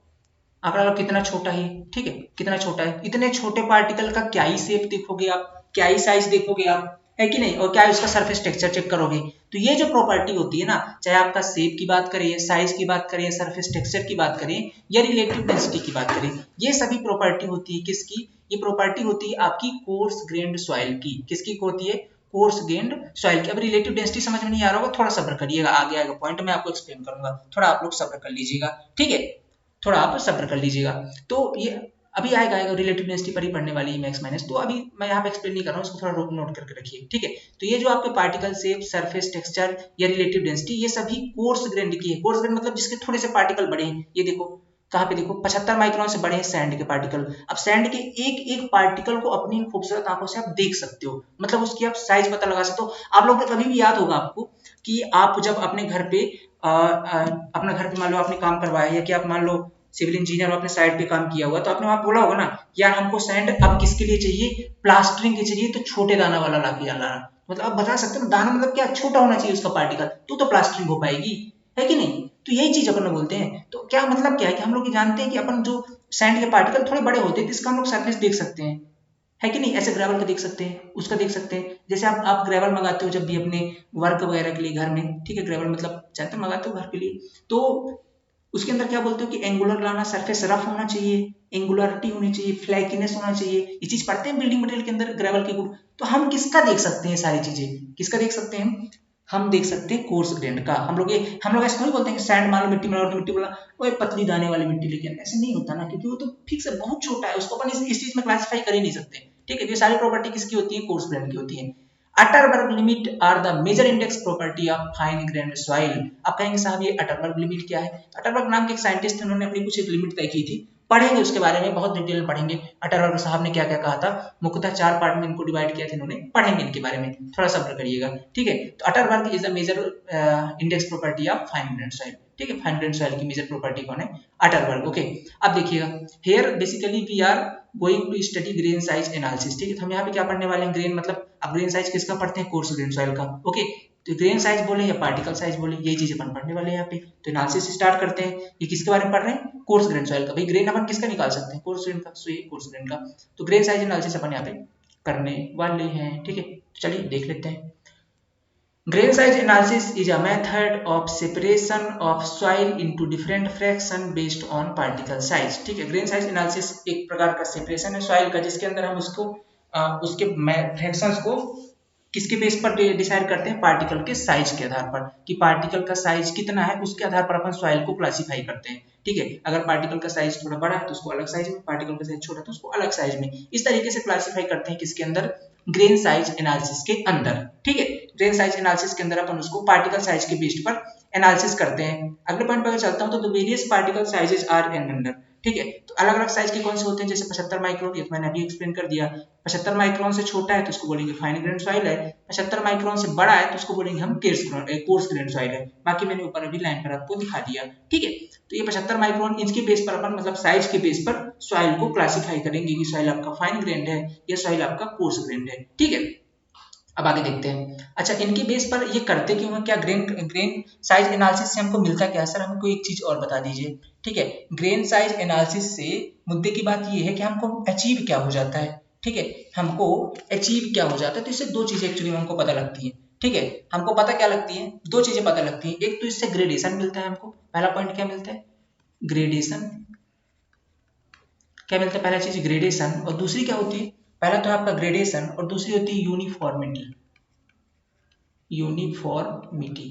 आंकड़ा लगा कितना छोटा है। ठीक है, कितना छोटा है, इतने छोटे पार्टिकल का क्या ही शेप देखोगे आप, क्या ही साइज देखोगे आप, है कि नहीं, और क्या उसका सरफेस टेक्सचर चेक करोगे। तो ये जो प्रॉपर्टी होती है ना, चाहे आपका शेप की बात करें, साइज की बात करें, सरफेस टेक्सचर की बात करें, या रिलेटिव डेंसिटी की बात करें, ये सभी प्रॉपर्टी होती है किसकी, ये प्रॉपर्टी होती है आपकी कोर्स ग्रेन्ड सॉइल की। किसकी होती है, कोर्स ग्रेन्ड सॉइल की। अब रिलेटिव डेंसिटी समझ में नहीं आ रहा होगा, थोड़ा सब्र करिएगा, आगे आएगा पॉइंट में आपको एक्सप्लेन करूंगा, थोड़ा आप लोग सब्र कर लीजिएगा। ठीक है, थोड़ा आप सब्र कर लीजिएगा। तो ये अभी आएगा रिलेटिव डेंसिटी पर ही पढ़ने वाली है मैक्स माइनस, तो अभी मैं यहाँ पे एक्सप्लेन नहीं कर रहा हूँ, इसको थोड़ा नोट करके रखिए। ठीक है, तो ये जो आपके पार्टिकल शेप, सरफेस टेक्सचर या रिलेटिव डेंसिटी, ये सभी कोर्स ग्रेन्ड की है। कोर्स ग्रेन्ड मतलब जिसके थोड़े से पार्टिकल बड़े हैं। ये देखो कहाँ पे, देखो 75 माइक्रोन से बड़े हैं सैंड के पार्टिकल। अब सैंड के एक एक पार्टिकल को अपनी खूबसूरत आंखों से आप देख सकते हो, मतलब उसकी आप साइज पता लगा सकते हो। आप लोग कभी भी याद होगा आपको कि आप जब अपने घर पे अपना घर पे मान लो आपने काम करवाया, या कि आप मान लो सिविल इंजीनियर अपने साइड पे काम किया हुआ, तो आपने वहां बोला होगा ना, यार हमको सैंड अब किसके लिए चाहिए, प्लास्टरिंग के चाहिए, तो छोटे दाना वाला लाके लाना। मतलब आप बता सकते हो दाना मतलब क्या, छोटा होना चाहिए उसका पार्टिकल, तो प्लास्टरिंग हो पाएगी, है कि नहीं। तो यही चीज अपन बोलते हैं। तो क्या मतलब क्या है कि हम लोग जानते हैं कि अपन जो सैंड के पार्टिकल थोड़े बड़े होते हैं, तो इसका हम लोग सरफेस देख सकते हैं, है कि नहीं। ऐसे ग्रेवल का देख सकते हैं, उसका देख सकते हैं। जैसे आप ग्रेवल मंगाते हो जब भी अपने वर्क वगैरह के लिए घर में, ठीक है, ग्रेवल मतलब जानते हो मंगाते हो घर के लिए, तो उसके अंदर क्या बोलते हो कि एंगुलर लाना, सरफेस रफ होना चाहिए, एंगुलरिटी होनी चाहिए, फ्लैकीनेस होना चाहिए। ये चीज पढ़ते हैं बिल्डिंग मटेरियल के अंदर ग्रेवल के गुण। तो हम किसका देख सकते हैं, सारी चीजें किसका देख सकते हैं, हम देख सकते हैं कोर्स ग्रेन्ड का। हम लोग ऐसे नहीं बोलते हैं कि सैंड मान लो मिट्टी मान लो, मिट्टी बोला वो पतली दाने वाली मिट्टी, लेकिन ऐसे नहीं होता ना, क्योंकि वो तो फिक्स है, बहुत छोटा है, उसको अपन इस चीज में क्लासिफाई कर ही नहीं सकते। ठीक है, ये सारी प्रॉपर्टी किसकी होती है, कोर्स ग्रेन्ड की होती है। Atterberg limit are the major index property of fine grained soil. आप कहेंगे साहब ये अटरबर्ग लिमिट क्या है। अटरबर्ग नाम के एक साइंटिस्ट थे, उन्होंने अपनी कुछ एक लिमिट तय की थी, पढ़ेंगे उसके बारे में, बहुत डिटेल में पढ़ेंगे अटरबर्ग साहब ने क्या क्या कहा था। मुख्यतः 4 पार्ट में इनको डिवाइड किया था इन्होंने, पढ़ेंगे इनके बारे में, थोड़ा सब्र करिएगा। ठीक है, तो Atterberg is the major index property of fine grained soil. ठीक है, फाइन ग्रेन्ड सॉइल की मेजर प्रॉपर्टी कौन है, अटरबर्ग। ओके, अब देखिएगा here basically we are going to study grain size analysis. ठीक है, तो हम यहाँ पे क्या पढ़ने वाले हैं, ग्रेन मतलब अब ग्रेन साइज किसका पढ़ते हैं, कोर्स ग्रेन सॉइल का। ओके, तो ग्रेन साइज बोले या पार्टिकल साइज बोले, यही चीज अपन पढ़ने वाले हैं यहाँ पे। तो एनालिसिस स्टार्ट करते हैं। ये किसके बारे में पढ़ रहे हैं, कोर्स ग्रेन सॉइल का। भाई ग्रेन अपन किसका निकाल सकते हैं, कोर्स ग्रेन का, सो ये कोर्स ग्रेन का। तो ग्रेन साइज एनालिसिस अपन यहाँ पे करने वाले हैं। ठीक है, चलिए देख लेते हैं। Grain size analysis is a method of separation of soil into different fraction based on particle size। ठीक है, ग्रेन साइज एनालिसिस एक प्रकार का सेपरेशन है सॉइल का, जिसके अंदर हम उसको उसके फ्रैक्शंस को किसके बेस पर डिसाइड करते हैं, पार्टिकल के साइज के आधार पर, कि पार्टिकल का साइज कितना है उसके आधार पर अपन सॉइल को क्लासिफाई करते हैं। ठीक है, अगर पार्टिकल का साइज थोड़ा बड़ा है तो उसको अलग साइज में, पार्टिकल का साइज छोटा है तो उसको अलग साइज में। इस तरीके से क्लासिफाई करते हैं किसके अंदर, ग्रेन साइज एनालिसिस के अंदर। ठीक है, ग्रेन साइज एनालिसिस के अंदर अपन उसको पार्टिकल साइज के बेस पर एनालिसिस करते हैं। अगले पॉइंट पर चलता हूं तो various particle sizes are and under. ठीक है। तो अलग अलग साइज के कौन से होते हैं, जैसे 75 माइक्रोन, ये तो मैंने अभी एक्सप्लेन कर दिया। 75 माइक्रोन से छोटा है तो उसको बोलेंगे फाइन ग्रेन सॉइल है, 75 माइक्रोन से बड़ा है तो उसको बोलेंगे हम कोर्स ग्रेन सॉइल है। बाकी मैंने ऊपर अभी लाइन पर आपको दिखा दिया, ठीक है। तो ये 75 माइक्रोन इंच के बेस पर अपन मतलब साइज के बेस पर सॉइल को क्लासिफाई करेंगे कि सॉइल आपका फाइन ग्रेन है या सॉइल आपका कोर्स ग्रेन है, ठीक है। अब आगे देखते हैं। अच्छा, इनके बेस पर ये करते क्यों हैं, क्या ग्रेन साइज एनालिसिस से हमको मिलता क्या है? सर हमको एक चीज और बता दीजिए, ठीक है। ग्रेन साइज एनालिसिस से मुद्दे की बात ये है कि हमको अचीव क्या हो जाता है, ठीक है। हमको अचीव क्या हो जाता है, तो इससे दो चीजें एक्चुअली हमको पता लगती है, ठीक है। हमको पता क्या लगती है, दो चीजें पता लगती है। एक तो इससे ग्रेडेशन मिलता है हमको, पहला पॉइंट क्या मिलता है, ग्रेडेशन। क्या मिलता है? पहला चीज ग्रेडेशन, और दूसरी क्या होती है? पहला तो है आपका ग्रेडेशन और दूसरी होती है यूनिफॉर्मिटी। यूनिफॉर्मिटी।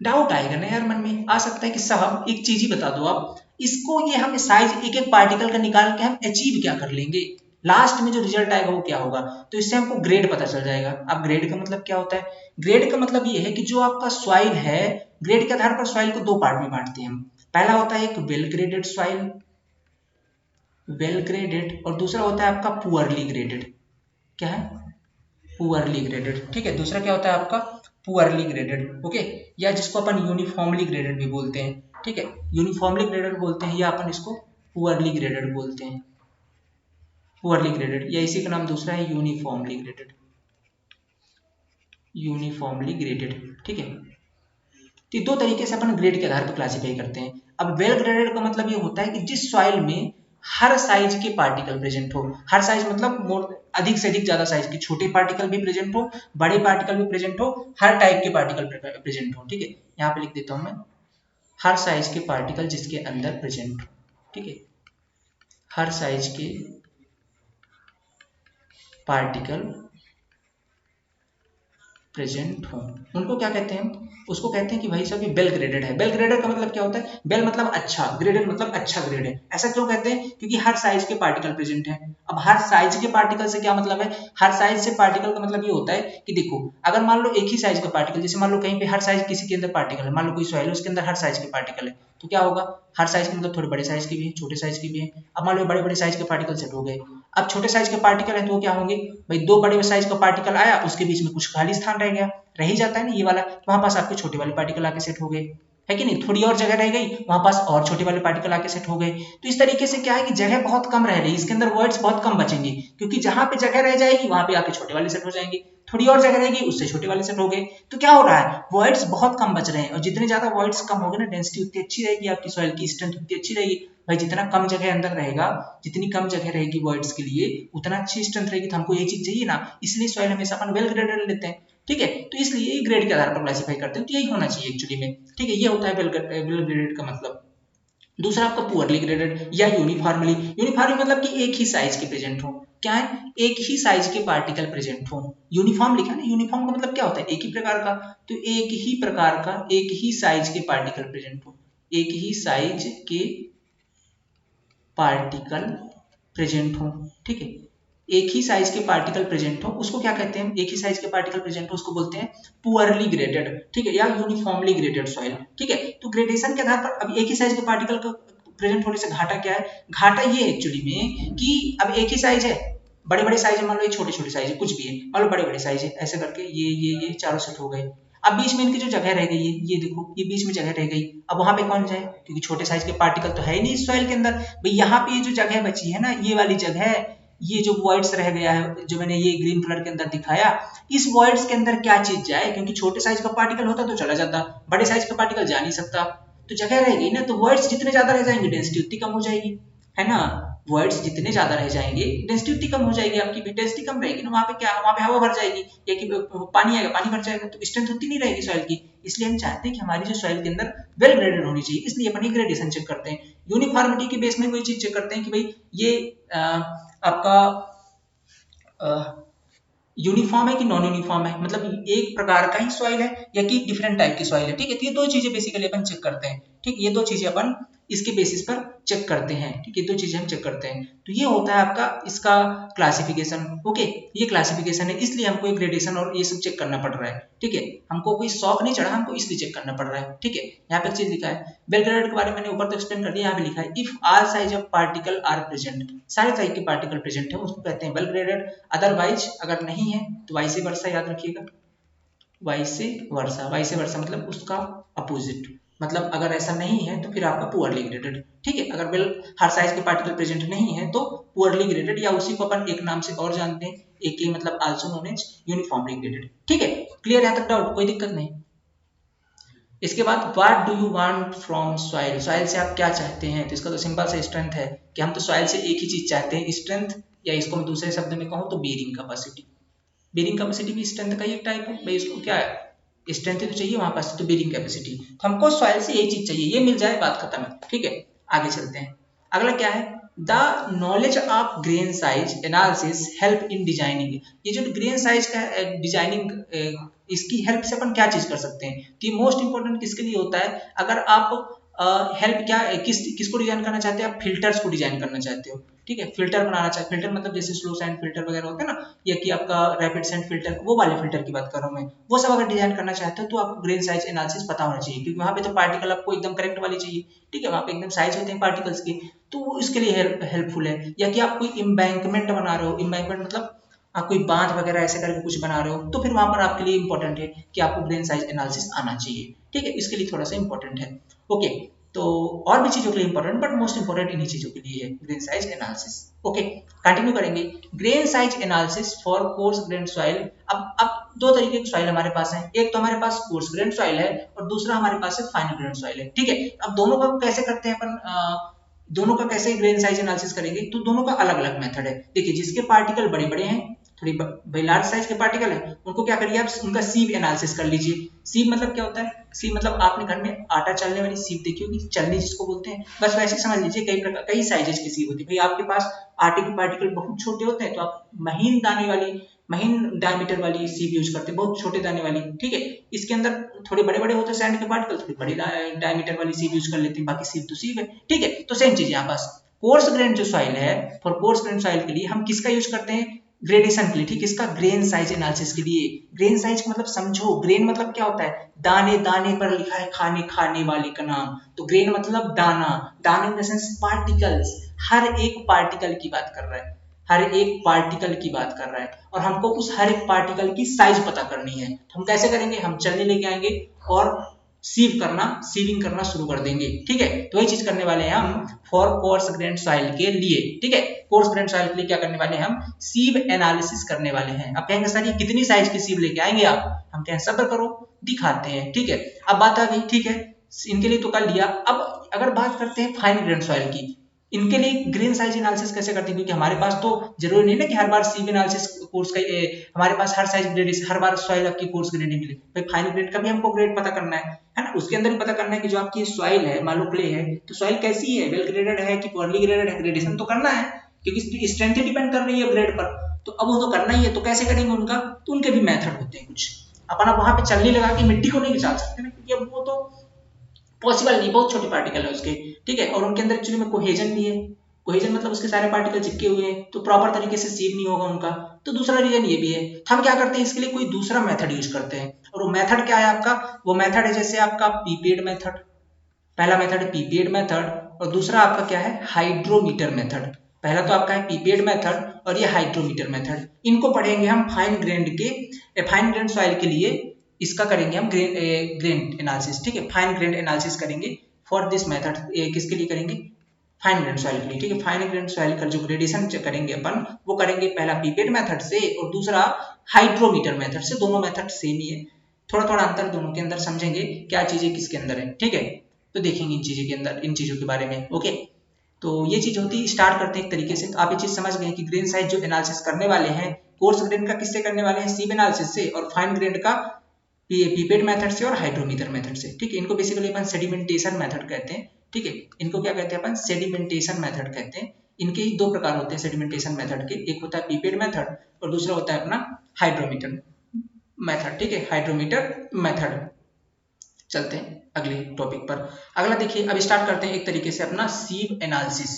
डाउट आएगा ना यार मन में, आ सकता है कि साहब एक चीज ही बता दो आप इसको, ये हम साइज एक एक पार्टिकल का निकाल के हम अचीव क्या कर लेंगे, लास्ट में जो रिजल्ट आएगा वो क्या होगा? तो इससे हमको ग्रेड पता चल जाएगा। अब ग्रेड का मतलब क्या होता है? ग्रेड का मतलब ये है कि जो आपका सॉइल है, ग्रेड के आधार पर सॉइल को दो पार्ट में बांटते हैं हम। पहला होता है एक well graded soil, well graded, और दूसरा होता है आपका पुअरली ग्रेडेड। क्या है? पुअरली ग्रेडेड, ठीक है। दूसरा क्या होता है आपका? Poorly graded, okay. या जिसको अपन यूनिफॉर्मली ग्रेडेड भी बोलते हैं, ठीक है। यूनिफॉर्मली ग्रेडेड बोलते हैं या अपन इसको पुअरली ग्रेडेड बोलते हैं, पुअरली ग्रेडेड, या इसी का नाम दूसरा है यूनिफॉर्मली ग्रेडेड, यूनिफॉर्मली ग्रेडेड, ठीक है। तो दो तरीके से अपन ग्रेड के आधार पर क्लासिफाई करते हैं। अब वेल ग्रेडेड का मतलब ये होता है कि जिस सॉइल में हर साइज के पार्टिकल प्रेजेंट हो, हर साइज मतलब मोर अधिक से अधिक ज्यादा साइज के, छोटे पार्टिकल भी प्रेजेंट हो, बड़े पार्टिकल भी प्रेजेंट हो, हर टाइप के पार्टिकल प्रेजेंट हो, ठीक है। यहाँ पे लिख देता हूं मैं, हर साइज के पार्टिकल जिसके अंदर प्रेजेंट हो, ठीक है। हर साइज के पार्टिकल प्रेजेंट हो, उनको क्या कहते हैं हम? उसको कहते हैं कि भाई साहब ये बेल ग्रेडेड है। बेल ग्रेडेड का मतलब क्या होता है? बेल मतलब अच्छा, ग्रेडेड मतलब अच्छा ग्रेड है। ऐसा क्यों कहते हैं? क्योंकि हर साइज के पार्टिकल प्रेजेंट है। अब हर साइज के पार्टिकल से क्या मतलब है? हर साइज से पार्टिकल का मतलब ये होता है कि देखो, अगर मान लो एक ही साइज का पार्टिकल, जैसे मान लो कहीं पे हर साइज किसी के अंदर पार्टिकल है, मान लो कोई सॉइल है उसके अंदर हर साइज के पार्टिकल है, तो क्या होगा? हर साइज के मतलब थोड़े बड़े साइज के भी है, छोटे साइज के भी है। अब मान लो बड़े बड़े साइज के पार्टिकल सेट हो गए, अब छोटे साइज के पार्टिकल है तो वो क्या होंगे भाई? दो बड़े साइज का पार्टिकल आया, उसके बीच में कुछ खाली स्थान रह गया, रह ही जाता है ना ये वाला, तो वहां पास आपके छोटे वाले पार्टिकल आके सेट हो गए, है कि नहीं? थोड़ी और जगह रह गई, वहां पास और छोटे वाले पार्टिकल आके सेट हो गए। तो इस तरीके से क्या है कि जगह बहुत कम रह रही है, इसके अंदर वर्ड्स बहुत कम बचेंगे, क्योंकि जहां पे जगह रह जाएगी वहां पे आके छोटे वाले सेट हो जाएंगे, थोड़ी और जगह रहेगी उससे छोटे वाले सेट हो गए। तो क्या हो रहा है? वर्ड्स बहुत कम बच रहे हैं, और जितने ज्यादा वर्ड्स कम हो गए ना, डेंसिटी उतनी अच्छी रहेगी, आपकी सॉइल की स्ट्रेंथ उतनी अच्छी रहेगी। भाई जितना कम जगह अंदर रहेगा, जितनी कम जगह रहेगी वर्ड्स के लिए, उतना अच्छी स्ट्रेंथ रहेगी। तो हमको ये चीज चाहिए ना, इसलिए सॉइल हमेशा अपन वेल ग्रेडेड लेते हैं, ठीक है। तो इसलिए ये ग्रेड के आधार पर क्लासिफाई करते हैं, तो यही होना चाहिए एक्चुअली में, ठीक है। ये होता है वेल ग्रेडेड का मतलब। दूसरा आपका पुअरली ग्रेडेड या यूनिफॉर्मली। यूनिफॉर्मली मतलब कि एक ही साइज के प्रेजेंट हो, क्या है? एक ही साइज के पार्टिकल प्रेजेंट हो। यूनिफॉर्म लिखा ना, यूनिफॉर्म का मतलब क्या होता है? एक ही प्रकार का। तो एक ही प्रकार का, एक ही साइज के पार्टिकल प्रेजेंट हो, एक ही साइज के पार्टिकल प्रेजेंट हो, ठीक है। एक ही साइज के पार्टिकल प्रेजेंट हो, उसको क्या कहते हैं? एक ही साइज के पार्टिकल प्रेजेंट हो उसको बोलते हैं पुअरली ग्रेडेड, ठीक है, या यूनिफॉर्मली ग्रेडेड सॉइल, ठीक है। तो ग्रेडेशन के आधार पर अब एक ही साइज के पार्टिकल का प्रेजेंट होने से घाटा क्या है? घाटा ये एक्चुअली में कि अब एक ही साइज है, बड़े बड़े साइज है, मान लो ये छोटे छोटे साइज है, कुछ भी है, मान लो बड़े बड़े साइज है, ऐसे करके ये चारों सेट हो गए। अब बीच में इनकी जो जगह रह गई है, ये देखो ये बीच में जगह रह गई, अब वहां पे कौन जाए? क्योंकि छोटे साइज के पार्टिकल तो है ही नहीं इस सॉइल के अंदर। भाई यहाँ पे ये जो जगह बची है ना, ये वाली जगह, ये जो वॉइड्स रह गया है, जो मैंने ये ग्रीन कलर के अंदर दिखाया, इस वॉइड्स के अंदर क्या चीज जाए? क्योंकि छोटे साइज का पार्टिकल होता तो चला जाता, बड़े साइज का पार्टिकल जा नहीं सकता, तो जगह रहेगी ना, तो वर्ड्स जितने ज्यादा रह जाएंगे डेंसिटी उतनी कम हो जाएगी, है ना। वर्ड्स जितने ज्यादा रह जाएंगे डेंसिटी उतनी कम हो जाएगी, आपकी डेंसिटी कम रहेगी ना, वहां पे क्या, वहां पे हवा भर जाएगी, या कि पानी आएगा, पानी भर जाएगा, तो स्ट्रेंथ उतनी नहीं रहेगी सॉइल की। इसलिए हम चाहते हैं कि हमारी जो सॉइल के अंदर वेल ग्रेडेड होनी चाहिए, इसलिए अपन ग्रेडेशन चेक करते हैं। यूनिफॉर्मिटी के बेस में कोई चीज चेक करते हैं कि भाई ये आपका यूनिफॉर्म है कि नॉन यूनिफॉर्म है, मतलब एक प्रकार का ही सॉइल है या कि डिफरेंट टाइप की सॉइल है, ठीक है। तो ये दो चीजें बेसिकली अपन चेक करते हैं, ठीक ठीक, ये दो चीजें अपन इसके बेसिस पर चेक करते हैं। ठीक, ये दो चीजें हम चेक करते हैं। तो ये होता है आपका इसका क्लासिफिकेशन। ओके, ये क्लासिफिकेशन है, इसलिए हमको एक ग्रेडेशन और ये सब चेक करना पड़ रहा है। ठीक है, हमको कोई शौक नहीं चढ़ा, हमको इसलिए चेक करना पड़ रहा है। ठीक है, यहाँ पे एक चीज लिखा है बेल ग्रेडेड के बारे में मैंने ऊपर तो एक्सप्लेन कर दिया। यहाँ पे लिखा है if all size of particle are present, सारे साइज के पार्टिकल प्रेजेंट है उसको कहते हैं वेल ग्रेडेड। अदरवाइज अगर नहीं है तो वाइस वर्सा याद रखिएगा, वाइस वर्सा मतलब उसका अपोजिट, मतलब अगर ऐसा नहीं है तो फिर आपका पुअरली ग्रेडेड। ठीक है, अगर वेल हर साइज के पार्टिकल प्रेजेंट नहीं है तो पुअरली ग्रेडेड, या उसी को अपन एक नाम से और जानते हैं, एक ही मतलब also known as uniformly graded. ठीक है, क्लियर, यहां तक डाउट, कोई दिक्कत नहीं। इसके बाद what do you want from soil, soil से आप क्या चाहते हैं? तो इसका तो सिंपल सा स्ट्रेंथ है कि हम तो सॉइल से एक ही चीज चाहते हैं, स्ट्रेंथ, या इसको मैं दूसरे शब्द में कहूं तो बेरिंग कैपेसिटी। बेरिंग कैपेसिटी भी स्ट्रेंथ का ही एक टाइप है भाई, इसको क्या है, स्ट्रेंथ तो चाहिए वहां पास, तो बेरिंग कैपेसिटी। तो हमको सॉइल से यही चीज चाहिए, ये मिल जाए बात खत्म है। ठीक है, आगे चलते हैं। अगला क्या है, the knowledge of grain size analysis help in designing. ये जो ग्रेन साइज का डिजाइनिंग, इसकी हेल्प से अपन क्या चीज कर सकते हैं? तो ये मोस्ट इंपोर्टेंट किसके लिए होता है? अगर आप हेल्प क्या किसको डिजाइन करना चाहते हैं? आप फिल्टर्स को डिजाइन करना चाहते हो। ठीक है, फिल्टर बनाना चाहते, फिल्टर मतलब जैसे स्लो सैंड फिल्टर वगैरह होता है ना, या कि आपका रैपिड सैंड फिल्टर, वो वाले फिल्टर की बात कर रहा हूँ मैं। वो सब अगर डिजाइन करना चाहते हो तो आपको ग्रेन साइज एनालिसिस पता होना चाहिए, क्योंकि वहां पे तो पार्टिकल आपको एकदम करेक्ट वाली चाहिए। ठीक है, वहां पे एकदम साइज होते हैं पार्टिकल्स के, तो वो इसके लिए हेल्पफुल है। या कि आप कोई इम्बैंकमेंट बना रहे हो, इम्बैंकमेंट मतलब आप कोई बांध वगैरह ऐसे करके कुछ बना रहे हो, तो फिर वहां पर आपके लिए इंपॉर्टेंट है कि आपको ग्रेन साइज एनालिसिस आना चाहिए। ठीक है, इसके लिए थोड़ा सा इंपॉर्टेंट है। ओके, तो और भी चीजों के लिए इंपॉर्टेंट, बट मोस्ट इंपॉर्टेंट इन्हीं चीजों के लिए है grain size analysis. Okay, continue करेंगे। Grain size analysis for coarse grain soil. अब दो तरीके की सॉइल हमारे पास है, एक तो हमारे पास कोर्स ग्रेन सॉइल है और दूसरा हमारे पास है फाइन ग्रेन सॉइल है। ठीक है, अब दोनों का कैसे करते हैं अपन, दोनों का कैसे ग्रेन साइज एनालिसिस करेंगे? तो दोनों का अलग अलग मेथड है। देखिए, जिसके पार्टिकल बड़े बड़े हैं, थोड़ी लार्ज साइज के पार्टिकल है, उनको क्या करिए आप, उनका सीव एनालिसिस कर लीजिए। सीव मतलब क्या होता है? सीव मतलब आपने घर में आटा चलने वाली सीव देखी होगी, चलनी जिसको बोलते हैं, बस वैसे समझ लीजिए। कई प्रकार, कई साइजेज की सीव होती है भाई। आपके पास आटे के पार्टिकल बहुत छोटे होते हैं तो आप महीन दाने वाली, महीन डायमीटर वाली सीव यूज करते हैं, बहुत छोटे दाने वाली। ठीक है, इसके अंदर थोड़े बड़े बड़े होते हैं सैंड के पार्टिकल, थोड़ी बड़ी डायमीटर वाली सीव यूज कर लेते हैं, बाकी सीव तो सीव है। ठीक है, तो सेम चीज यहाँ पास कोर्स ग्रेन जो सॉइल है, फॉर कोर्स ग्रेन सॉइल के लिए हम किसका यूज करते हैं? ग्रेडेशन के लिए। ठीक, इसका ग्रेन साइज एनालिसिस के लिए। ग्रेन साइज का मतलब समझो, ग्रेन मतलब क्या होता है? दाने, दाने पर लिखा है खाने खाने वाले का नाम, तो ग्रेन मतलब दाना, दाना इन द सेंस पार्टिकल्स, हर एक पार्टिकल की बात कर रहा है, हर एक पार्टिकल की बात कर रहा है, और हमको उस हर एक पार्टिकल की साइज पता करनी है। तो हम कैसे करेंगे? हम चलनी लेके आएंगे और सीविंग करना शुरू कर देंगे। ठीक है, तो वही चीज करने वाले हैं हम फॉर कोर्स ग्रेन सॉइल के लिए। ठीक है, कोर्स ग्रेन सॉइल के लिए क्या करने वाले हैं? हम सीव एनालिसिस करने वाले हैं। अब कहेंगे सर ये कितनी साइज की सीव लेके आएंगे आप? हम कहें सब्र करो, दिखाते हैं। ठीक है, अब बात आ गई। ठीक है, इनके लिए तो कर लिया। अब अगर बात करते हैं फाइन ग्रेन सॉइल की, इनके लिए ग्रेन साइज एनालिसिस कैसे करते हैं? क्योंकि हमारे पास तो जरूरी नहीं ना कि हर बार सीव एनालिसिस कोर्स का हमारे पास हर साइज ग्रेड, हर बार सॉइल आपकी कोर्स ग्रेडिंग के लिए भाई फाइन ग्रेड का भी हमको ग्रेड पता करना है ना। उसके अंदर भी पता करना है कि जो आपकी सॉइल है, मान लो क्ले है, तो सॉइल कैसी है, वेल ग्रेडेड है कि पुअरली ग्रेडेड है, ग्रेडेशन तो करना है क्योंकि स्ट्रेंथ ही डिपेंड कर रही है ग्रेड पर। तो अब वो तो करना ही है, तो कैसे करेंगे उनका? तो उनके भी मेथड होते हैं कुछ। अपन अब वहां पे चलनी लगा के मिट्टी को नहीं निकाल सकते ना, क्योंकि अब वो तो पॉसिबल नहीं, बहुत छोटे पार्टिकल है उसके। ठीक है, और उनके अंदर एक्चुअली में कोहेजन भी है। कोहेजन मतलब उसके सारे पार्टिकल चिपके हुए हैं, तो प्रॉपर तरीके से सीव नहीं होगा उनका। तो दूसरा रीजन ये भी है। तो हम क्या करते हैं, इसके लिए कोई दूसरा मेथड यूज करते हैं, और वो मेथड क्या है आपका? वो मेथड है जैसे आपका पीपेड मेथड। पहला मेथड है पीपेड मेथड, और दूसरा आपका क्या है? Hydrometer method. पहला तो आपका है पीपेड मेथड और ये हाइड्रोमीटर मेथड। इनको पढ़ेंगे हम फाइन ग्रेन सॉइल के लिए। इसका करेंगे हम ग्रेन एनालिसिस। ठीक है, फाइन ग्रेन एनालिसिस करेंगे फॉर दिस मेथड। किसके लिए करेंगे? फाइन ग्रेन सॉइल के लिए। ठीक है, फाइन ग्रेन सॉइल का जो ग्रेडेशन करेंगे अपन, वो करेंगे पहला पीपेड मेथड से और दूसरा हाइड्रोमीटर मेथड से। दोनों मेथड सेम ही है, थोड़ा थोड़ा अंतर दोनों के अंदर, समझेंगे क्या चीजें किसके अंदर है। ठीक है, तो देखेंगे इन चीजों के अंदर, इन चीजों के बारे में। ओके, तो ये चीज होती है। स्टार्ट करते हैं एक तरीके से। तो आप ये चीज समझ गए कि ग्रेन साइज जो एनालिसिस करने वाले हैं, कोर्स ग्रेन का किससे करने वाले हैं? सीव एनालिसिस से, और फाइन ग्रेन का पीपेड मेथड से और हाइड्रोमीटर मेथड से। ठीक है, इनको बेसिकली अपन सेडिमेंटेशन मेथड कहते हैं। ठीक है, इनको क्या कहते हैं अपन? सेडिमेंटेशन मेथड कहते हैं। इनके ही दो प्रकार होते हैं सेडिमेंटेशन मेथड के, एक होता है पीपेड मेथड और दूसरा होता है अपना हाइड्रोमीटर मेथड। ठीक है, हाइड्रोमीटर मेथड। चलते हैं अगले टॉपिक पर। अगला देखिए, अब स्टार्ट करते हैं एक तरीके से अपना सीव एनालिसिस।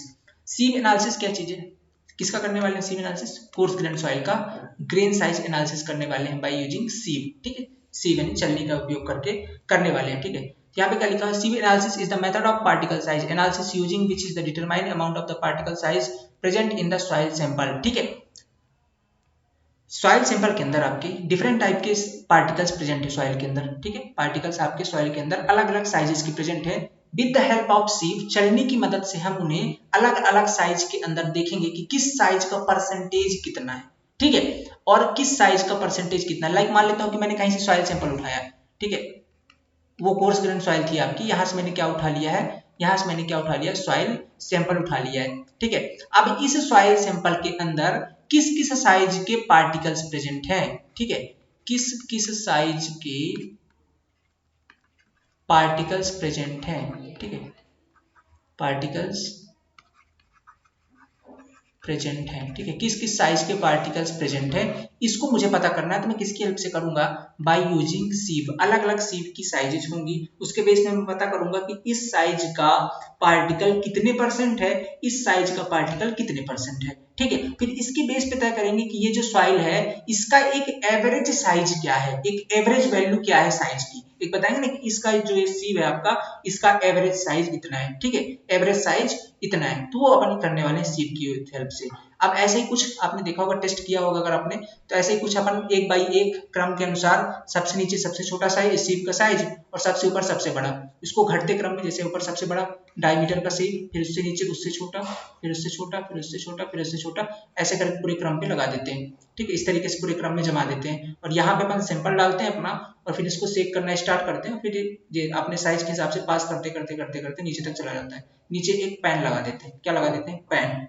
सीव एनालिसिस क्या चीज है, किसका करने वाले हैं सीव एनालिसिस, कोर्स ग्रेन सॉइल का ग्रेन साइज एनालिसिस करने वाले हैं बाय यूजिंग सीव। ठीक है, सीव यानी चलनी का उपयोग करके करने वाले हैं। ठीक है, यहाँ पे क्या लिखा है, sieve analysis is the method of particle size analysis using which is the determine amount of the particle size present in the soil sample. ठीक है, सॉइल सैंपल के अंदर आपके डिफरेंट टाइप के पार्टिकल्स प्रेजेंट है सॉइल के अंदर। ठीक है, पार्टिकल्स आपके सॉइल के अंदर अलग अलग साइजेस की प्रेजेंट है। विद द हेल्प ऑफ सीव, चलनी की मदद से हम उन्हें अलग अलग साइज के अंदर देखेंगे कि किस साइज का परसेंटेज कितना है। ठीक है, और किस साइज का परसेंटेज कितना है। लाइक मान लेता हूं कि मैंने कहीं से सॉइल सैंपल उठाया। ठीक है, वो कोर्स ग्रेन सॉइल थी आपकी, यहां से मैंने क्या उठा लिया है, यहां से मैंने क्या उठा लिया, सॉइल सैंपल उठा लिया है। ठीक है, अब इस सॉइल सैंपल के अंदर किस किस साइज के पार्टिकल्स प्रेजेंट हैं। ठीक है, किस किस साइज के पार्टिकल्स प्रेजेंट हैं। ठीक है, पार्टिकल्स प्रेजेंट है। ठीक है, किस किस साइज के पार्टिकल्स प्रेजेंट है, इसको मुझे पता करना है। तो मैं किसकी हेल्प से करूंगा, बाय यूजिंग सीव। अलग अलग सीव की साइजेस होंगी, उसके बेस में मैं पता करूंगा कि इस साइज का पार्टिकल कितने परसेंट है, इस साइज का पार्टिकल कितने परसेंट है। ठीक है, फिर इसके बेस पे तय करेंगे कि ये जो सॉइल है इसका एक एवरेज साइज क्या है, एक एवरेज वैल्यू क्या है साइज की। एक बताएंगे ना कि इसका जो ये सीव है आपका, इसका एवरेज साइज इतना है। ठीक है, एवरेज साइज इतना है, तो वो अपन करने वाले हैं सीव की हेल्प से। अब ऐसे ही कुछ आपने देखा होगा, टेस्ट किया होगा अगर आपने, तो ऐसे ही कुछ अपन एक बाई एक क्रम के अनुसार सबसे नीचे सबसे छोटा साइज सीव का साइज और सबसे ऊपर सबसे बड़ा, इसको घटते क्रम में, जैसे ऊपर सबसे बड़ा डायमीटर का सीव, फिर उससे नीचे उससे छोटा, फिर उससे छोटा, फिर उससे छोटा, फिर उससे छोटा, ऐसे करके पूरे क्रम पे लगा देते हैं। ठीक है, इस तरीके से पूरे क्रम में जमा देते हैं और यहाँ पे अपन सैंपल डालते हैं अपना और फिर इसको सेक करना स्टार्ट करते हैं। फिर ये अपने साइज के हिसाब से पास करते करते करते करते नीचे तक चला जाता है। नीचे एक पैन लगा देते हैं, क्या लगा देते हैं, पैन,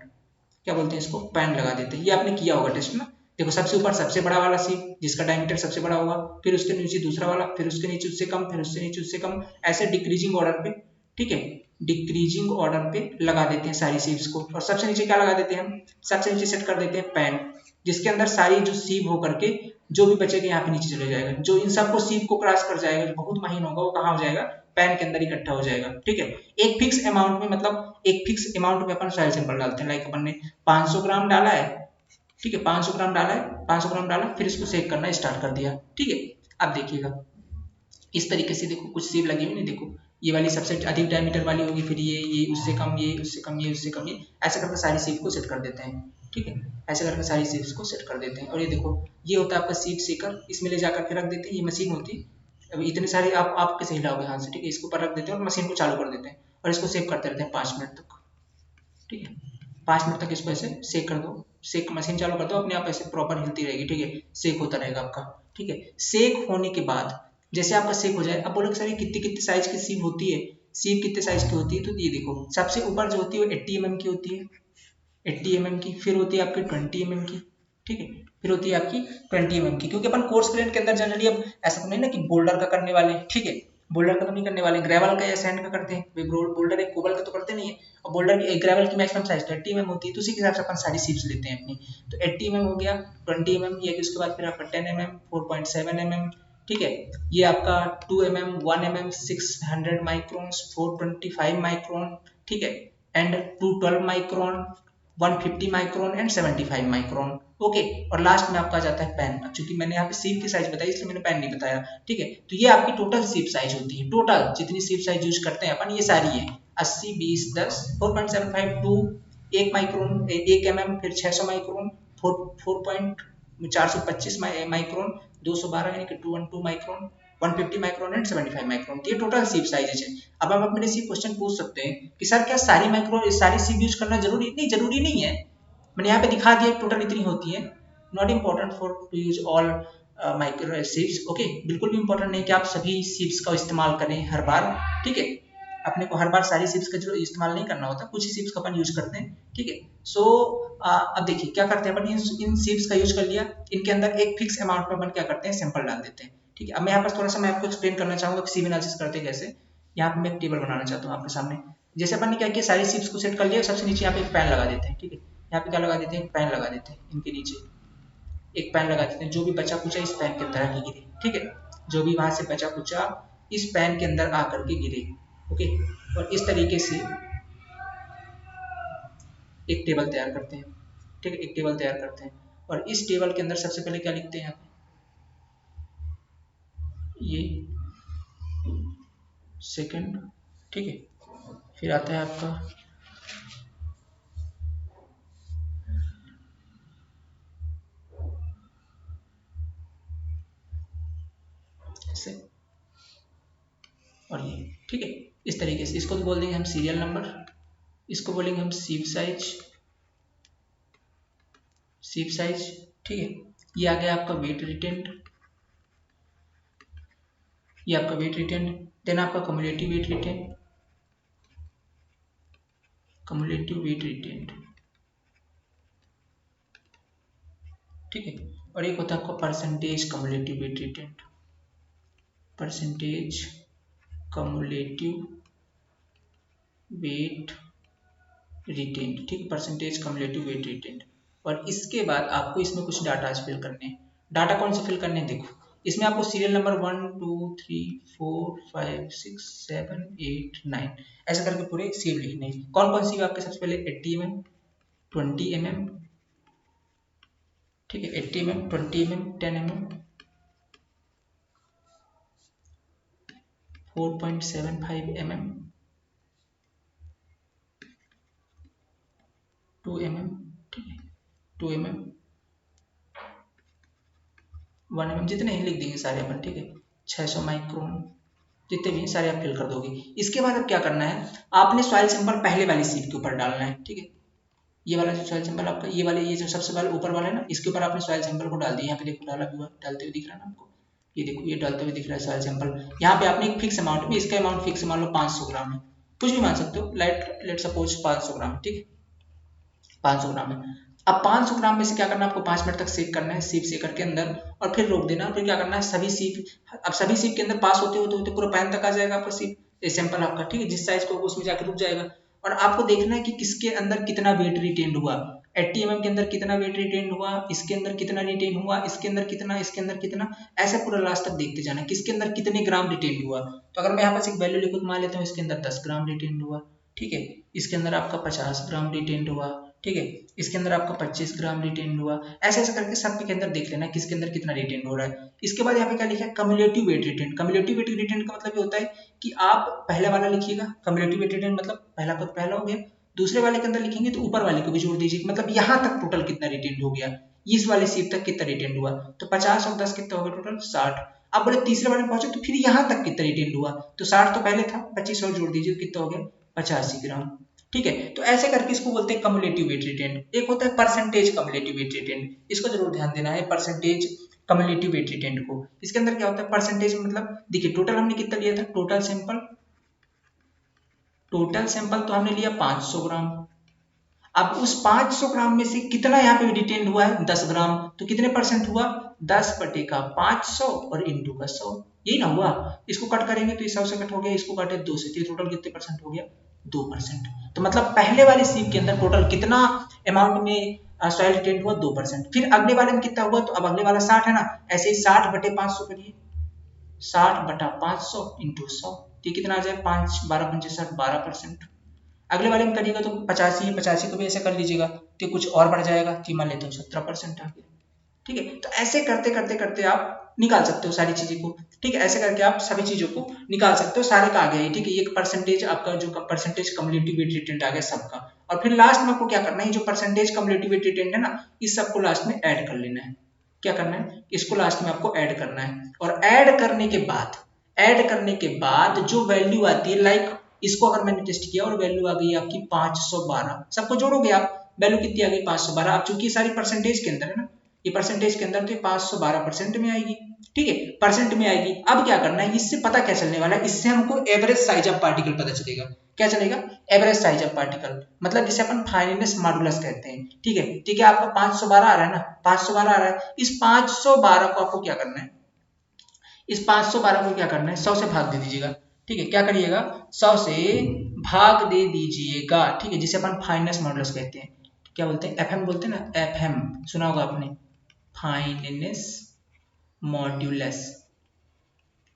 क्या बोलते हैं इसको, पैन लगा देते हैं। ये आपने किया होगा टेस्ट में। देखो, सबसे ऊपर सबसे बड़ा वाला सीव जिसका डायमीटर सबसे बड़ा होगा, फिर उसके नीचे दूसरा वाला, फिर उसके नीचे उससे कम, फिर उससे नीचे उससे कम, ऐसे डिक्रीजिंग ऑर्डर पे। ठीक है, डिक्रीजिंग ऑर्डर पे लगा देते हैं सारी सीव्स को। और सबसे नीचे क्या लगा देते हैं हम, सबसे नीचे सेट कर देते हैं पैन, जिसके अंदर सारी जो सीव होकर के जो भी बचेगा यहाँ पे नीचे चले जाएगा। जो इन सबको सीव को क्रॉस कर जाएगा, जो बहुत महीन होगा, वो कहाँ हो जाएगा, पैन के अंदर इकट्ठा हो जाएगा। ठीक है, एक फिक्स अमाउंट में, मतलब एक फिक्स अमाउंट में अपन सॉइल सैंपल डालते हैं। लाइक अपन ने 500 ग्राम डाला है। ठीक है, 500 ग्राम डाला है, 500 ग्राम डाला, फिर इसको सेक करना स्टार्ट कर दिया। ठीक है, अब देखिएगा इस तरीके से, देखो कुछ सीव लगी हुई नहीं, देखो ये वाली सबसे अधिक डायमीटर वाली होगी, फिर ये उससे कम, ये उससे कम, ये उससे कम, ये ऐसे करके सारी सीव को सेट कर देते हैं। ठीक है, ऐसे करके सारी सीव्स को सेट कर देते हैं। और ये देखो, ये होता है आपका सीव सेकर, इसमें ले जाकर के रख देते हैं, ये मशीन होती है। अब इतने सारे आप कैसे हिलाओगे हाथ से। ठीक है, इसके ऊपर रख देते हैं और मशीन को चालू कर देते हैं और इसको सेव करते रहते हैं 5 मिनट तक। ठीक है, 5 मिनट तक इसको ऐसे सेक कर दो, सेक मशीन चालू कर दो, अपने आप ऐसे प्रॉपर हिलती रहेगी। ठीक है, सेक होता रहेगा आपका। ठीक है, सेक होने के बाद जैसे आपका सेक हो जाए, अब बोलोगे सर ये कितने कितने साइज की सीव होती है, सीव कितने साइज की होती है, तो ये देखो सबसे ऊपर जो होती है वो 80 mm की होती है, 80 mm की, फिर होती है आपकी 20 mm की। ठीक है, फिर होती है आपकी 20 mm की, क्योंकि अपन कोर्स ग्रेन के अंदर जनरली अब ऐसा तो नहीं ना कि बोल्डर का करने वाले हैं। ठीक है, बोल्डर का तो नहीं करने वाले, ग्रेवल का या सैंड का करते हैं। बोल्डर एक कोबल का तो करते नहीं है, और बोल्डर की ग्रेवल की मैक्सिमम साइज 30 mm होती है, तो उसी के हिसाब से अपन सारी सीव्स लेते हैं अपनी। तो 80 mm हो गया, 20 mm ये, उसके बाद फिर आपका 10 mm, 4.7 mm। ठीक है, ये आपका 2 mm, 1 mm, 600 माइक्रोन्स, 425 माइक्रोन। ठीक है, and 212 micron, 150 micron and 75 micron. Okay, और लास्ट में आपका जाता है पैन। चूंकि मैंने यहाँ पे सीव की साइज बताई इसलिए मैंने पैन नहीं बताया। ठीक है, तो ये आपकी टोटल सीव साइज होती है। टोटल जितनी सीव साइज यूज करते हैं अपन, ये सारी है 80, 20, 10, 4.75, 2, 1 माइक्रोन, 1 mm, फिर 600 माइक्रोन, 4.425 माइक्रोन, 212 यानी कि 212 माइक्रोन, 150 माइक्रोन एंड 75 माइक्रोन। ये टोटल सीव साइजेज है। अब आप अपने से क्वेश्चन पूछ सकते हैं कि सर क्या सारी माइक्रो सारी सीव यूज करना जरूरी नहीं, जरूरी नहीं है। मैंने यहाँ पे दिखा दिया टोटल इतनी होती है। Not important for to use all micro sieves. Okay, बिल्कुल भी इंपॉर्टेंट नहीं कि आप सभी सीव्स का इस्तेमाल करें हर बार। ठीक है, अपने को हर बार सारी सीव्स का जो इस्तेमाल नहीं करना होता, कुछ ही सीव्स का अपन यूज करते हैं। ठीक है, सो अब देखिए क्या करते हैं अपन, इन सीव्स का यूज कर लिया, इनके अंदर एक फिक्स अमाउंट में अपन क्या करते हैं, सैंपल डाल देते हैं। ठीक है, अब मैं यहाँ पर थोड़ा सा मैं आपको एक्सप्लेन करना चाहूंगा कि सीव एनालिसिस करते हैं कैसे। यहाँ पे मैं एक टेबल बनाना चाहता हूँ आपके सामने। जैसे अपन ने क्या किया, सारी सीव्स को सेट कर लिया, सबसे नीचे यहाँ पे एक पैन लगा देते हैं। ठीक है, यहाँ पे क्या लगा देते हैं, पैन लगा देते हैं, इनके नीचे एक पैन लगा देते हैं। जो भी बचा कुचा इस पैन के अंदर गिरे। ठीक है, जो भी वहां से बचा कुचा इस पैन के अंदर आकर के गिरे। ओके, और इस तरीके से एक टेबल तैयार करते हैं। ठीक है, एक टेबल तैयार करते हैं और इस टेबल के अंदर सबसे पहले क्या लिखते हैं यहाँ पे, ये सेकंड। ठीक है, फिर आता है आपका ऐसे और ये। ठीक है, इस तरीके से इसको तो बोल देंगे हम सीरियल नंबर, इसको बोलेंगे हम सीव साइज, सीव साइज। ठीक है, ये आ गया आपका वेट रिटेंड, ये आपका वेट रिटेंड। देन आपका cumulative weight retained, cumulative weight retained. ठीक है, और एक होता है आपका percentage cumulative weight retained, percentage cumulative weight retained. ठीक है, परसेंटेज कम्युलेटिव वेट रिटेंड। और इसके बाद आपको इसमें कुछ डाटा फिल करने हैं। डाटा कौन से फिल करने हैं, देखो इसमें आपको सीरियल नंबर 1 2 3 4 5 6 7 8 9 ऐसा करके पूरे सीव लिखने हैं। कौन कौन सी आपके, सबसे पहले 80 mm, 20 mm। ठीक है, 80 mm, 20 mm, 10 mm, 4.75 mm, 2 mm। ठीक है, 2 mm, 1 mm, जितने ही लिख देंगे सारे अपन। ठीक है, 600 माइक्रोन, जितने भी सारे आप फिल कर दोगे। इसके बाद अब क्या करना है, आपने सॉइल सैंपल पहले वाली सीट के ऊपर डालना है। ठीक है, ये वाला जो सॉइल सैंपल आपका, ये वाले, ये जो सबसे वाला ऊपर वाला है ना, इसके ऊपर आपने सॉइल सैंपल को डाल दिया। यहाँ पे देखो डाला हुआ, डालते हुए दिख रहा है ना आपको, ये देखो ये डालते हुए दिख रहा है सॉइल सैंपल। यहाँ पे आपने एक फिक्स अमाउंट में, इसका अमाउंट फिक्स मान लो 500 ग्राम है, कुछ भी मान सकते हो, लेट सपोज 500 ग्राम। ठीक है, 500 ग्राम है। अब 500 ग्राम में से क्या करना है, आपको 5 मिनट तक सेक करना है, सीप सेकर के अंदर, और फिर रोक देना। फिर क्या करना है, सभी सीप, अब सभी सीप के अंदर पास होते होते होते पूरा पैन तक आ जाएगा आपका सीप सैंपल आपका। ठीक है, जिस साइज को उसमें जाकर रुक जाएगा। और आपको देखना है कि किसके अंदर कितना वेट रिटेन हुआ, 80 mm के अंदर कितना वेट रिटेन हुआ, इसके अंदर कितना रिटेन हुआ, इसके अंदर कितना, इसके अंदर कितना, ऐसे पूरा लास्ट तक देखते जाना किसके अंदर कितने ग्राम रिटेन हुआ। तो अगर मैं यहाँ पास एक वैल्यू लिखूं, मान लेता हूँ इसके अंदर 10 ग्राम रिटेन हुआ। ठीक है, इसके अंदर आपका 50 ग्राम रिटेन हुआ। ठीक है, इसके अंदर आपका 25 ग्राम रिटेन हुआ। ऐसे ऐसे करके सब के अंदर देख लेना किसके अंदर कितना रिटेन हो रहा है। इसके बाद यहाँ पे क्या लिखा है, cumulative weight retain. Cumulative weight retain का मतलब ये होता है कि आप पहले वाला लिखिएगा, कम्युलेटिव वेट रिटेन मतलब पहला का पहला हो गया, दूसरे वाले के अंदर लिखेंगे तो ऊपर वाले को भी जोड़ दीजिए, मतलब यहाँ तक टोटल कितना रिटेन हो गया, इस वाले सीट तक कितना रिटेन हुआ। तो 50 और 10 कितना हो गया, टोटल 60। अब बोले तीसरे वाले में पहुंचे तो फिर यहाँ तक कितना रिटेन हुआ, तो 60 तो पहले था, 25 और जोड़ दीजिए, कितना हो गया, 85 ग्राम। ठीक है, तो ऐसे करके इसको बोलते हैं कम्युलेटिव वेट रिटेन। एक होता है परसेंटेज कम्युलेटिव वेट रिटेन, इसको जरूर ध्यान देना है, परसेंटेज कम्युलेटिव वेट रिटेन को। इसके अंदर क्या होता है, परसेंटेज मतलब देखिए टोटल हमने कितना लिया था, टोटल सैंपल, टोटल सैंपल तो हमने लिया 500 ग्राम। अब उस 500 ग्राम में से कितना यहाँ पे रिटेन हुआ है, 10 ग्राम, तो कितने परसेंट हुआ, 10 बटे का 500 और इंटू का 100, यही ना हुआ। इसको कट करेंगे तो 100 से कट हो गया, इसको काटे 2 से, तो टोटल कितने परसेंट हो गया, 2%। तो मतलब पहले वाले सीप के अंदर टोटल कितना अमाउंट में सॉइल रिटेन हुआ, 2%। फिर अगले वाले में कितना हुआ, तो अब अगले वाला 60 है ना, ऐसे ही 60 बटे 500 करिए, 60 बटा 500 इंटू 100, ये कितना आ जाए, 5 12 पंचे 60, 12%। अगले वाले में करिएगा तो 85 85 को भी ऐसे कर लीजिएगा तो कुछ और बढ़ जाएगा, कि मान लेते हो 17% आ गया। ठीक है, तो ऐसे करते करते करते आप निकाल सकते हो सारी चीजें को। ठीक है, ऐसे करके आप सभी चीजों को निकाल सकते हो, सारे का आ गया। ठीक है, एक परसेंटेज आपका जो परसेंटेज कम्युलेटिव वेट रिटेंट आ गया सबका। और फिर लास्ट में आपको क्या करना है, जो परसेंटेज कम्युलेटिव वेट रिटेंट है ना, इस सबको लास्ट में ऐड कर लेना है। क्या करना है, इसको लास्ट में आपको ऐड करना है। और ऐड करने के बाद, ऐड करने के बाद जो वैल्यू आती है, लाइक इसको अगर मैंने टेस्ट किया और वैल्यू आ गई आपकी 512, सबको जोड़ोगे आप, वैल्यू कितनी आ गई, 512। अब चूंकि सारी परसेंटेज के अंदर है ना, ये परसेंटेज के अंदर तो 512% में आएगी। ठीक है, परसेंट में आएगी। अब क्या करना है, इससे पता क्या चलने वाला है, इससे हमको एवरेज साइज ऑफ पार्टिकल पता चलेगा। क्या चलेगा, एवरेज साइज ऑफ पार्टिकल, मतलब जिसे अपन फाइनेंस मॉडुलस कहते हैं। ठीक है, ठीक है, आपका 512 आ रहा है ना, 512 आ रहा है, इस 512 को आपको क्या करना है, इस 512 को क्या करना है, 100 से भाग दे दीजिएगा। ठीक है, क्या करिएगा, 100 से भाग दे दीजिएगा। ठीक है, जिसे अपन फाइनेंस मॉडुलस कहते हैं, क्या बोलते हैं, एफएम बोलते हैं ना, एफएम सुना होगा आपने, finance modulus.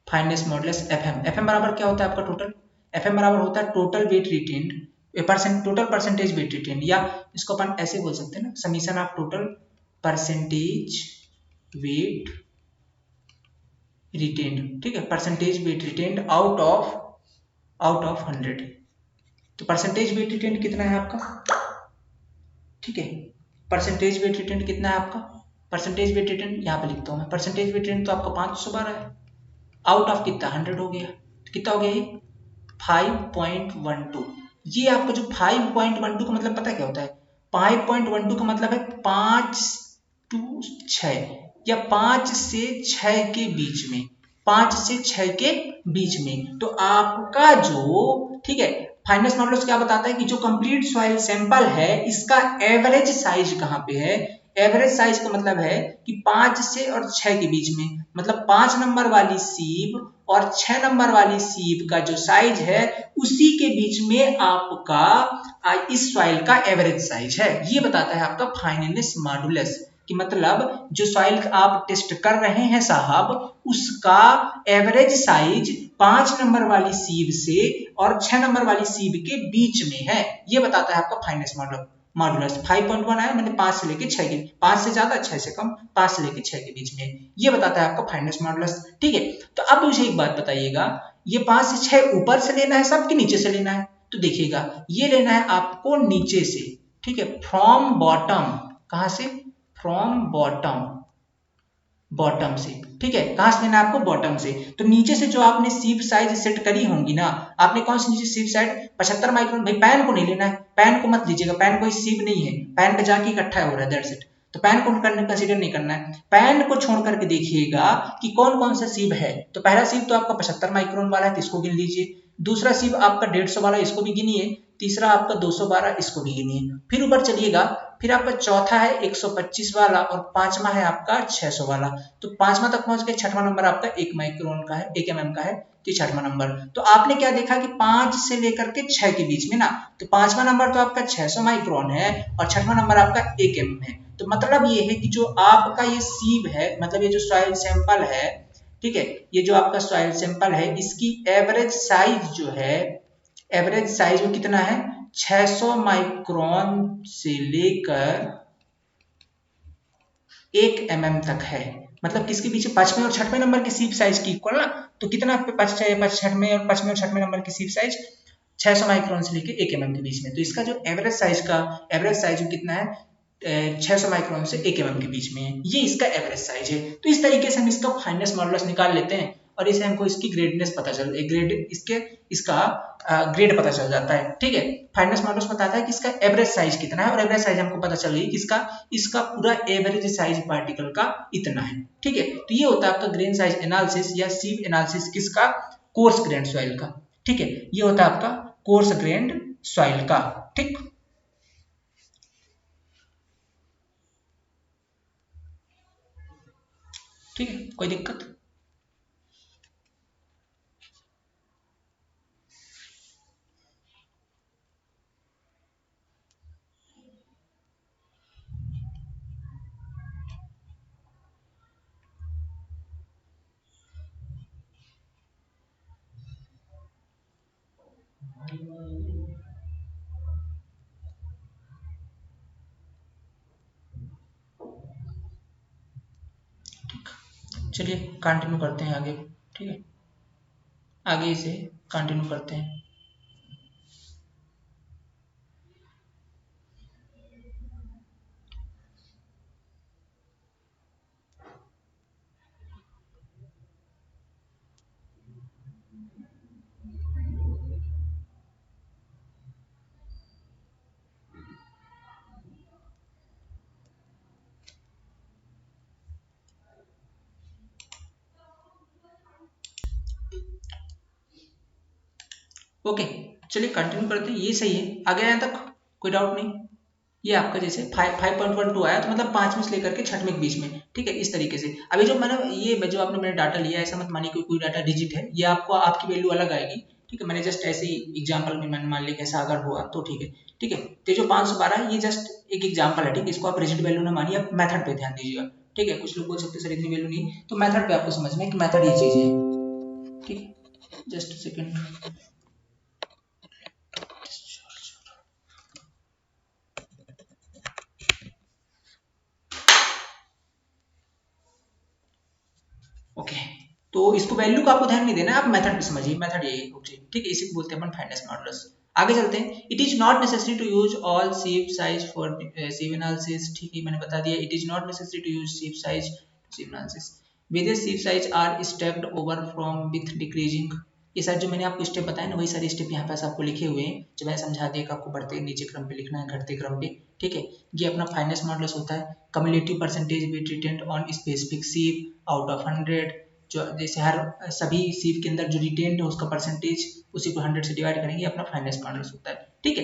Finest modulus FM. FM बराबर क्या होता है आपका टोटल, एफएम बराबर होता है total weight retained total percentage wait retained, या इसको अपन ऐसे बोल सकते हैं ना, summation of total percentage wait retained, ठीक है, percentage wait retained out of 100। तो परसेंटेज वेट रिटेन्ड कितना है आपका, ठीक है, परसेंटेज वेट रिटेन्ड कितना है आपका, परसेंटेज वेट रिटेन्ड यहाँ पे लिखता हूँ मैं, परसेंटेज वेट रिटेन्ड तो आपका 512 है, आउट ऑफ कितना 100 हो गया, तो कितना हो गया ये 5.12। ये आपको जो 5.12 का मतलब पता है क्या होता है, 5.12 का मतलब है 5 to 6 या 5 से 6 के बीच में, 5 से 6 के बीच में। तो आपका जो, ठीक है, फाइनेस्ट मॉडुलस क्या बताता है कि जो कंप्लीट सॉइल सैंपल है इसका एवरेज साइज कहाँ पे है। एवरेज साइज का मतलब है कि 5 से और 6 के बीच में, मतलब 5 नंबर वाली सीप और 6 नंबर वाली सीप का जो साइज है उसी के बीच में आपका इस सॉइल का एवरेज साइज है। ये बताता है आपका फाइनेस्ट मॉडुलस कि मतलब जो सॉइल आप टेस्ट कर रहे हैं साहब उसका एवरेज साइज 5 नंबर वाली सीप से और 6 नंबर वाली सीप के बीच में है। ये बताता है आपका फाइनेस्ट मॉडुलस। 5.1 आया मैंने 5 से लेके 6 के, 5 से ज्यादा 6 से कम, 5 से लेके 6 के बीच में, ये बताता है आपका फाइनेस्ट मॉडुलस। ठीक है, तो अब मुझे एक बात बताइएगा, ये 5 से 6 ऊपर से लेना है सब कि नीचे से लेना है। तो देखिएगा ये लेना है आपको नीचे से, ठीक है, फ्रॉम बॉटम, कहां से, फ्रॉम बॉटम से, ठीक है, कहां से लेना है आपको, बॉटम से। तो नीचे से जो आपने सीप साइज सेट करी होंगी ना, आपने कौन सी नीचे सीप साइज 75 माइक्रोन, भाई पैन को नहीं लेना है, पैन को मत लीजिएगा, पैन कोई सीप नहीं है, पैन पे जाके इकट्ठा हो रहा है, दैट्स इट। तो पैन को कंसीडर नहीं करना है, पैन को छोड़ करके देखिएगा कि कौन कौन सा सीप है। तो पहला सीप तो आपका 75 माइक्रोन वाला है, तो इसको गिन लीजिए। दूसरा सीप आपका 150 वाला, इसको भी गिनिए। तीसरा आपका 212, इसको भी गिनिए। फिर ऊपर चलिएगा, फिर आपका चौथा है 125 वाला और पांचवा है आपका 600 वाला। तो पांचवा तक पहुंच गए, छठवां नंबर आपका 1 माइक्रोन का है, 1 mm का है, तो छठवां नंबर। तो आपने क्या देखा कि 5 से लेकर के 6 के बीच में ना, तो पांचवा नंबर तो आपका 600 माइक्रोन है और छठवां नंबर आपका 1 mm है। तो मतलब ये है कि जो आपका ये सीब है, मतलब ये जो सॉइल सैंपल है, ठीक है, ये जो आपका सॉइल सैंपल है इसकी एवरेज साइज जो है, एवरेज साइज वो कितना है 600 माइक्रोन से लेकर 1 mm तक है। मतलब किसके पीछे, पांचवें और छठवें नंबर की सीप साइज की इक्वल ना। तो कितना पांचवें और छठवें नंबर की सीप साइज 600 माइक्रोन से लेकर 1 mm के बीच में। तो इसका जो एवरेज साइज कितना है 600 माइक्रोन से 1 mm के बीच में है, ये इसका एवरेज साइज है। तो इस तरीके से हम इसका फाइनेस्ट मॉडुलस निकाल लेते हैं और इसे हमको इसकी ग्रेडनेस पता चल ग्रेड इसके इसका ग्रेड पता चल जाता है। ठीक है, फाइनेस्ट मॉडुलस बताता है कि इसका एवरेज साइज कितना है और एवरेज साइज हमको पता चल गई कि इसका पूरा एवरेज साइज पार्टिकल का इतना है। ठीक है, तो ये होता है आपका ग्रेन साइज एनालिसिस या सीव एनालिसिस किसका, कोर्स ग्रेन्ड सॉइल का। ठीक है, ये होता है आपका कोर्स ग्रेन्ड सॉइल का। ठीक, ठीक है, कोई दिक्कत। चलिए कंटिन्यू करते हैं आगे। ठीक है, आगे इसे कंटिन्यू करते हैं। ओके, चलिए कंटिन्यू करते हैं, ये सही है, आगे आया तक कोई डाउट नहीं। ये आपका जैसे 5.12 आया तो मतलब पांचवें से लेकर के छठवें के बीच में। ठीक है, इस तरीके से। अभी जो मैंने जो आपने मैंने डाटा लिया ऐसा मत मानिए कोई डाटा डिजिट है, ये आपको आपकी वैल्यू अलग आएगी। ठीक है, मैंने जस्ट ऐसे ही एग्जांपल में मैंने मान लिया कैसा अगर हुआ तो ठीक है। ठीक है, तो जो 512 है ये जस्ट एक एग्जांपल है। ठीक है, इसको आप रिजिड वैल्यू ना मानिए, आप मेथड पे ध्यान दीजिएगा। ठीक है, कुछ लोग बोल सकते हैं सर इतनी वैल्यू नहीं, तो मेथड पे आपको समझना है कि मेथड ये चीज है। ठीक है, जस्ट सेकेंड। ओके, तो इसको वैल्यू का आपको ध्यान नहीं देना, आप मेथड पे समझिए, मेथड यही है, ठीक है, इसी को बोलते हैं अपन फाइनेंस मॉडुलस। आगे चलते हैं। It is not necessary to use all sieve size for sieve analysis, ठीक है, मैंने बता दिया, it is not necessary to use sieve size sieve analysis. Various sieve size are stepped over from with decreasing. ये सारे जो मैंने आपको स्टेप बताया ना, वही सारे स्टेप यहाँ पास आपको लिखे हुए हैं, जो मैंने समझा दिया कि आपको बढ़ते नीचे क्रम पे लिखना है, घटते क्रम पे, ठीक है। ये अपना फाइनेंस मॉडुलस होता है। Cumulative percentage bit retained on specific sieve out of 100, जो जैसे हर सभी सीव के अंदर जो रिटेंड है उसका परसेंटेज, उसी को 100 से डिवाइड करेंगे, अपना फाइनेंस मॉडुलस होता है, ठीक है।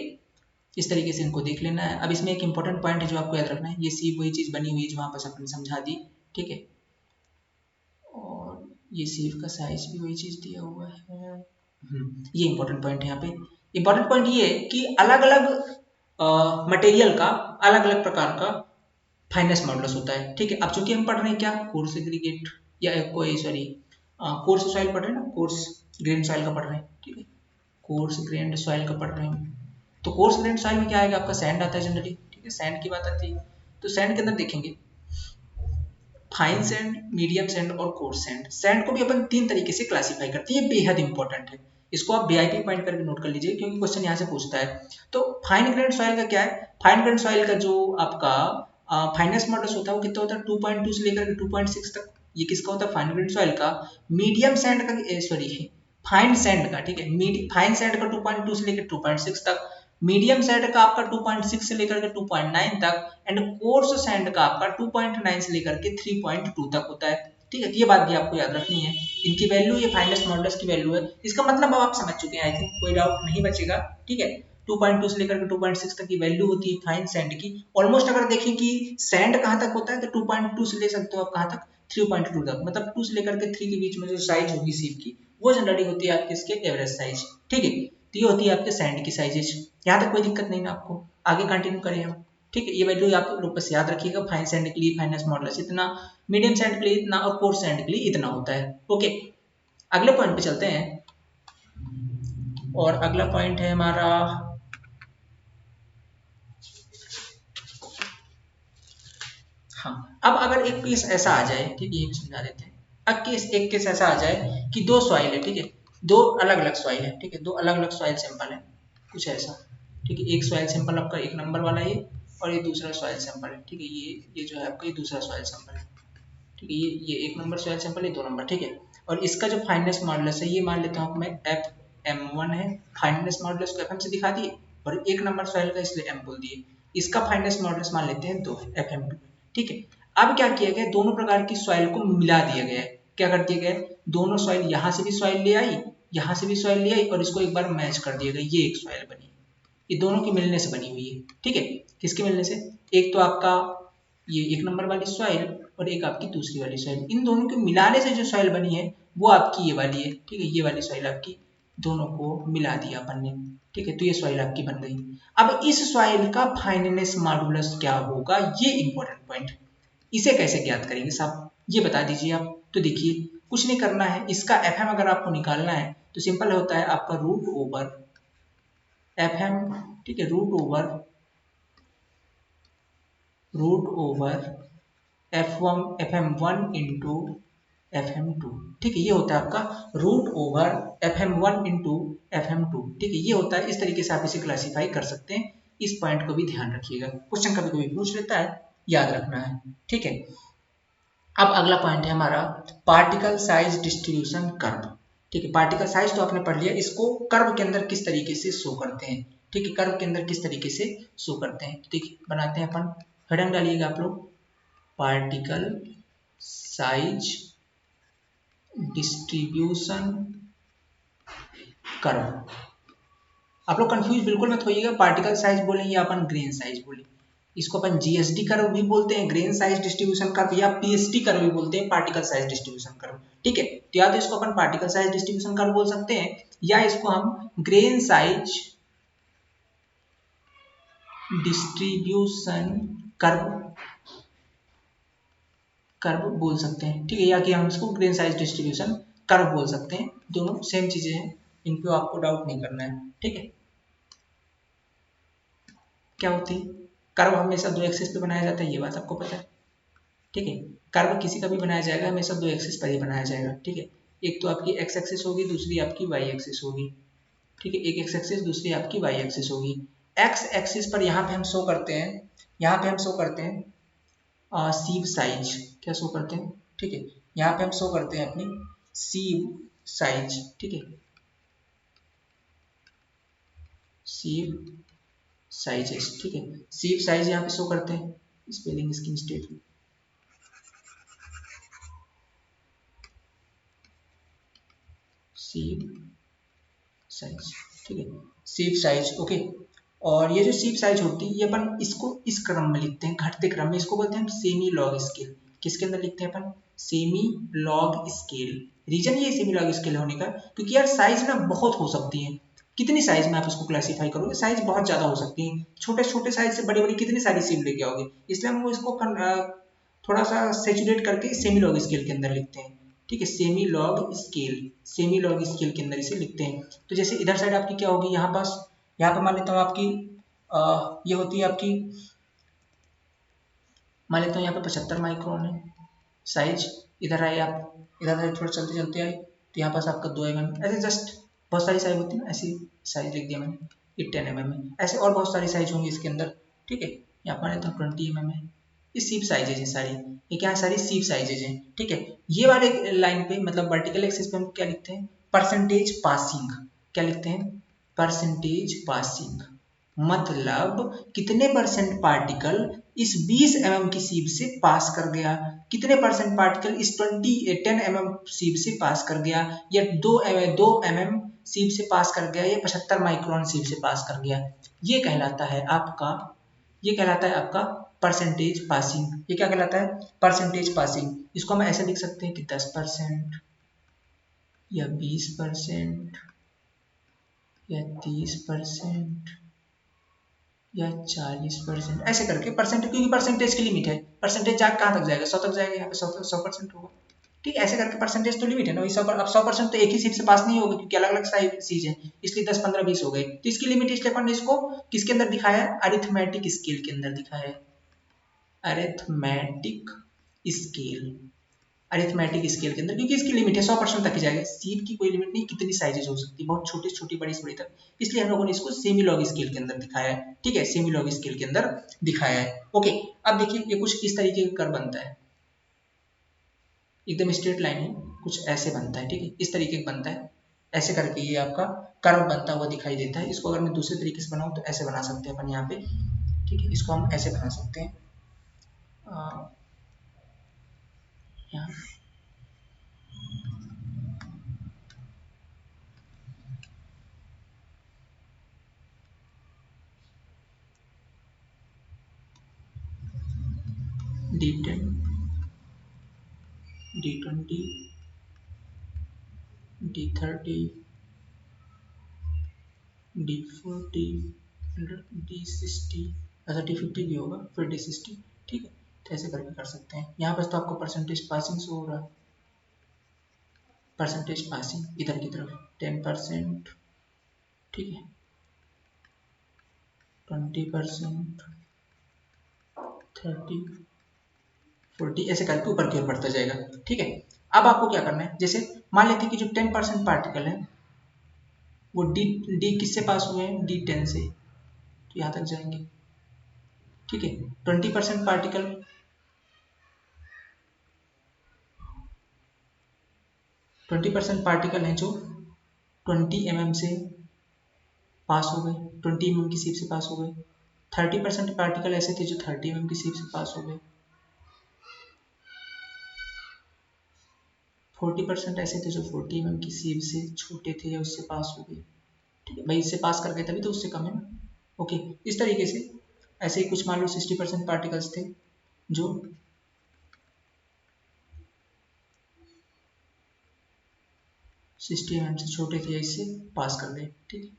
इस तरीके से इनको देख लेना है। अब इसमें एक इंपॉर्टेंट पॉइंट है जो आपको याद रखना है, ये सीव वही चीज बनी हुई है जो वहां पर अपन समझा दी, ठीक है, और ये सीव का साइज भी वही चीज दिया हुआ है। ये इंपॉर्टेंट पॉइंट है। यहाँ पे इंपॉर्टेंट पॉइंट ये है कि अलग अलग मटेरियल का अलग अलग प्रकार का फाइनेंस मॉडुलस होता है, ठीक है। अब चूंकि हम पढ़ रहे हैं क्या, कोर्स एग्रीगेट या कोई सॉरी कोर्स सॉइल पढ़ रहे हैं ना, कोर्स ग्रेन सॉइल का पढ़ रहे हैं, ठीक है, कोर्स ग्रेन सॉइल का पढ़ रहे हैं। तो कोर्स ग्रेन सॉइल में क्या आएगा, आपका सैंड आता है जनरली, ठीक है, सैंड की बात आती है। तो सैंड के अंदर देखेंगे फाइन सैंड, मीडियम सैंड और कोर्स सैंड। सैंड को भी अपन तीन तरीके से क्लासिफाई करते हैं, ये बेहद इंपॉर्टेंट है, इसको आप वीआईपी पॉइंट करके नोट कर लीजिए, क्योंकि क्वेश्चन यहाँ से पूछता है। तो फाइन ग्रेन सॉइल का क्या है, फाइन ग्रेन सॉइल का जो आपका फाइनेंस मॉडुलस होता है वो कितना होता है, 2.2 से लेकर के 2.6 तक। ये किसका होता है, फाइन ग्रेन सॉइल का। मीडियम सैंड का सॉरी फाइन सैंड का, ठीक है, फाइन सैंड का 2.2 से लेकर 2.6 तक, मीडियम सैंड का आपका 2.6 से लेकर के 2.9 तक, एंड कोर्स सैंड का आपका 2.9 से लेकर के 3.2 तक होता है, ठीक है। ये बात भी आपको याद रखनी है, इनकी वैल्यू, ये फाइनेंस मॉडुलस की वैल्यू है। इसका मतलब अब आप समझ चुके हैं, आई थिंक कोई डाउट नहीं बचेगा, ठीक है। 2.2 से लेकर के 2.6 तक की वैल्यू होती है फाइन सैंड की। ऑलमोस्ट अगर देखें कि सैंड कहाँ तक होता है, तो 2.2 से ले सकते हो आप कहाँ तक, 3.2 तक, मतलब 2 से लेकर के 3 के बीच में जो साइज होगी सीव की, वो जनरली होती है आपके इसके एवरेज साइज, ठीक है। तो ये होती है आपके सैंड की साइजेज। यहाँ तक कोई दिक्कत नहीं ना आपको, आगे कंटिन्यू करें हम, ठीक है। ये वैल्यू आप लोग बस याद रखिएगा, फाइन सैंड के लिए फाइनेंस मॉडुलस इतना, मीडियम सैंड के लिए इतना, और कोर्स सैंड के लिए इतना होता है, ओके। अगले पॉइंट पे चलते हैं, और अगला पॉइंट है हमारा, हाँ, अब अगर एक केस ऐसा आ जाए, ठीक है, ये भी समझा देते हैं। अब एक केस ऐसा आ जाए कि दो सॉइल है, ठीक है, दो अलग अलग सॉइल है, ठीक है, दो अलग अलग सॉइल सैंपल है, कुछ ऐसा, ठीक है। एक सॉइल सैंपल आपका एक नंबर वाला ये, और ये दूसरा सॉइल सैंपल है, ठीक है, ये जो है आपका ये दूसरा सॉइल सैंपल है, ठीक है, ये एक नंबर सॉइल सैंपल, ये दो नंबर, ठीक है। और इसका जो फाइनेंस मॉडुलस है, ये मान लेता हूँ मैं एफ M1 है, फाइनेंस मॉडुलस को FM से दिखा दिए, और एक नंबर सॉइल का इसलिए M बोल दिए। इसका फाइनेंस मॉडुलस मान लेते हैं 2 FM2, ठीक है। अब क्या किया गया, दोनों प्रकार की सॉइल को मिला दिया गया है। क्या कर दिया गया, दोनों सॉइल, यहाँ से भी सॉइल ले आई, यहाँ से भी सॉइल ले आई, और इसको एक बार मैच कर दिया गया, ये एक सॉइल बनी, ये दोनों के मिलने से बनी हुई है, ठीक है। किसके मिलने से, एक तो आपका ये एक नंबर वाली सॉइल, और एक आपकी दूसरी वाली सॉइल, इन दोनों के मिलाने से जो सॉइल बनी है वो आपकी ये वाली है, ठीक है, ये वाली सॉइल आपकी, दोनों को मिला दिया अपन ने, ठीक है, तो ये सॉइल आपकी बन गई। अब इस सॉइल का फाइनेंस मॉडुलस क्या होगा, ये इंपॉर्टेंट पॉइंट, इसे कैसे ज्ञात करेंगे साहब, ये बता दीजिए आप। तो देखिए, कुछ नहीं करना है, इसका एफएम अगर आपको निकालना है तो सिंपल होता है आपका रूट ओवर एफएम, ठीक है, root over FM1 into FM2, ठीक है, ये होता है आपका root over FM1 into FM2, ठीक है, ये होता है। इस तरीके से आप इसे क्लासीफाई कर सकते हैं, इस पॉइंट को भी ध्यान रखिएगा, क्वेश्चन कभी कभी पूछ लेता है, याद रखना है, ठीक है। अब अगला पॉइंट है हमारा पार्टिकल साइज डिस्ट्रीब्यूशन कर्व, ठीक है। पार्टिकल साइज तो आपने पढ़ लिया, इसको कर्व के अंदर किस तरीके से शो करते हैं, ठीक है, कर्व के अंदर किस तरीके से शो करते हैं, देखिए बनाते हैं अपन, हेडिंग डालिएगा आप लोग, पार्टिकल साइज डिस्ट्रीब्यूशन कर्व। आप लोग कंफ्यूज बिल्कुल मत होइएगा, पार्टिकल साइज बोले या अपन ग्रेन साइज बोले, इसको अपन जीएसडी कर्व भी बोलते हैं, ग्रेन साइज डिस्ट्रीब्यूशन कर्व, या पीएसडी कर्व भी बोलते हैं, पार्टिकल साइज डिस्ट्रीब्यूशन कर्व, ठीक है। तो या तो इसको अपन पार्टिकल साइज डिस्ट्रीब्यूशन कर्व बोल सकते हैं, या इसको हम grain size distribution curve curve बोल सकते हैं, ठीक है, या कि हम इसको ग्रेन साइज डिस्ट्रीब्यूशन कर्व बोल सकते हैं, दोनों सेम चीजें हैं, इन पे आपको डाउट नहीं करना है। ठीक है, क्या होती है कर्व हमेशा दो एक्सिस पे बनाया जाता है, ये बात आपको पता है। ठीक है, कर्व किसी का भी बनाया जाएगा हमेशा दो एक्सिस पर ही बनाया जाएगा। ठीक है, एक तो आपकी एक्स एक्सिस होगी, दूसरी आपकी वाई एक्सिस होगी। ठीक है, एक एक्स एक्सिस दूसरी आपकी वाई एक्सिस होगी। एक्स एक्सिस पर यहाँ पे हम शो करते हैं, यहाँ पे हम शो करते हैं सीव साइज, क्या शो करते हैं, ठीक है, यहाँ पे हम शो करते हैं अपनी सीव साइज। ठीक है, सीव साइजेस। ठीक है, सीव साइज यहाँ पे शो करते हैं, स्पेलिंग इसकी मिस्टेक है, सीव साइज। ठीक है, सीव साइज। ओके, और ये जो सीव साइज होती है ये अपन इसको इस क्रम में लिखते हैं, घटते क्रम में, इसको बोलते हैं सेमी लॉग स्केल। किसके अंदर लिखते हैं अपन, सेमी लॉग स्केल। रीजन ये सेमी लॉग स्केल होने का क्योंकि यार साइज ना बहुत हो सकती है, कितनी साइज में आप इसको क्लासीफाई करोगे, साइज बहुत ज्यादा हो सकती है, छोटे छोटे साइज से बड़ी बड़ी कितनी सारी सीव लेके आओगे, इसलिए हम इसको थोड़ा सा सेचुरेट करके सेमी लॉग स्केल के अंदर लिखते हैं। ठीक है, semi log scale, semi log scale के अंदर इसे लिखते हैं। तो जैसे इधर साइड आपकी क्या होगी, यहाँ पास, यहाँ पे मान लेता हूँ आपकी ये होती है आपकी, मान लेता हूँ यहाँ पे 75 माइक्रोन है साइज। इधर आए आप, इधर आए थोड़ा चलते चलते आए तो यहाँ पास आपका 2 mm, ऐसे जस्ट बहुत सारी साइज होती है ना, ऐसी साइज लिख दिया मैंने, ये 10 mm है, ऐसे और बहुत सारी साइज होंगी इसके अंदर। ठीक है, यहाँ पर मान लेता हूँ 20 mm है, ये सीप साइजेज है सारी, ये क्या है, सारी सीप साइजेज हैं। ठीक है, ये वाले लाइन पे मतलब वर्टिकल एक्सिस पे हम क्या लिखते हैं, परसेंटेज पासिंग। क्या लिखते हैं, परसेंटेज पासिंग, मतलब कितने परसेंट पार्टिकल इस 20 mm की सीप से पास कर गया, कितने परसेंट पार्टिकल इस 10 mm सीप से पास कर गया, या 2 mm सीप से पास कर गया, या 75 माइक्रोन सीप से पास कर गया। ये कहलाता है आपका, ये कहलाता है आपका परसेंटेज पासिंग। ये क्या कहलाता है, परसेंटेज पासिंग। इसको हम ऐसे लिख सकते हैं कि 10% या 20% या 30% या 40%, ऐसे करके परसेंटेज, क्योंकि परसेंटेज की लिमिट है, परसेंटेज जा कहाँ तक जाएगा, 100 तक जाएगा, यहाँ पे 100% होगा। ठीक है, ऐसे करके परसेंटेज तो लिमिट है ना, अब 100% तो एक ही सीट से पास नहीं होगा क्योंकि अलग अलग साइज है, इसलिए 10 15 20 हो गए, तो इसकी लिमिट इसलिए अपन ने इसको किसके अंदर दिखाया है, अरिथमेटिक स्केल के अंदर दिखाया है, अरिथमेटिक स्केल, अरिथमेटिक स्केल के अंदर, क्योंकि इसकी लिमिट है 100% तक ही जाएगा, सीट की कोई लिमिट नहीं, कितनी साइजेस हो सकती है, बहुत छोटी छोटी बड़ी से बड़ी तक, इसलिए हम लोगों ने इसको सेमी लॉग स्केल के अंदर दिखाया है। ठीक है, सेमी लॉग स्केल के अंदर दिखाया है। ओके, अब देखिए ये कुछ इस तरीके का कर्व बनता है, एकदम स्ट्रेट लाइन है, कुछ ऐसे बनता है। ठीक है, इस तरीके का बनता है, ऐसे करके ये आपका कर्व बनता हुआ दिखाई देता है। इसको अगर मैं दूसरे तरीके से बनाऊं तो ऐसे बना सकते हैं अपन यहाँ पे। ठीक है, इसको हम ऐसे बना सकते हैं, यहाँ D10 D20 D30 D40 D60, ऐसा D50 भी होगा, फिर D60। ठीक है, तो ऐसे करके कर सकते हैं। यहाँ पर तो आपको परसेंटेज पासिंग शो हो रहा है, परसेंटेज पासिंग इधर की तरफ 10%, ठीक है, 20%, 30, 40, ऐसे करके ऊपर की ओर बढ़ता जाएगा। ठीक है, अब आपको क्या करना है, जैसे मान लेते हैं कि जो 10% पार्टिकल है वो डी डी किससे पास हुए हैं, D10 से, तो यहाँ तक जाएंगे। ठीक है, 20% पार्टिकल, 20% पार्टिकल हैं जो 20 mm से पास हो गए, 20 mm की सीप से पास हो गए। 30% पार्टिकल ऐसे थे जो 30 mm की सीप से पास हो गए। 40% ऐसे थे जो 40 mm की सीप से छोटे थे या उससे पास हो गए। ठीक है भाई, इससे पास कर गए तभी तो उससे कम है ना। ओके, इस तरीके से ऐसे ही कुछ मान लो 60% पार्टिकल्स थे जो 60 mm से छोटे थे या इससे पास कर गए। ठीक है,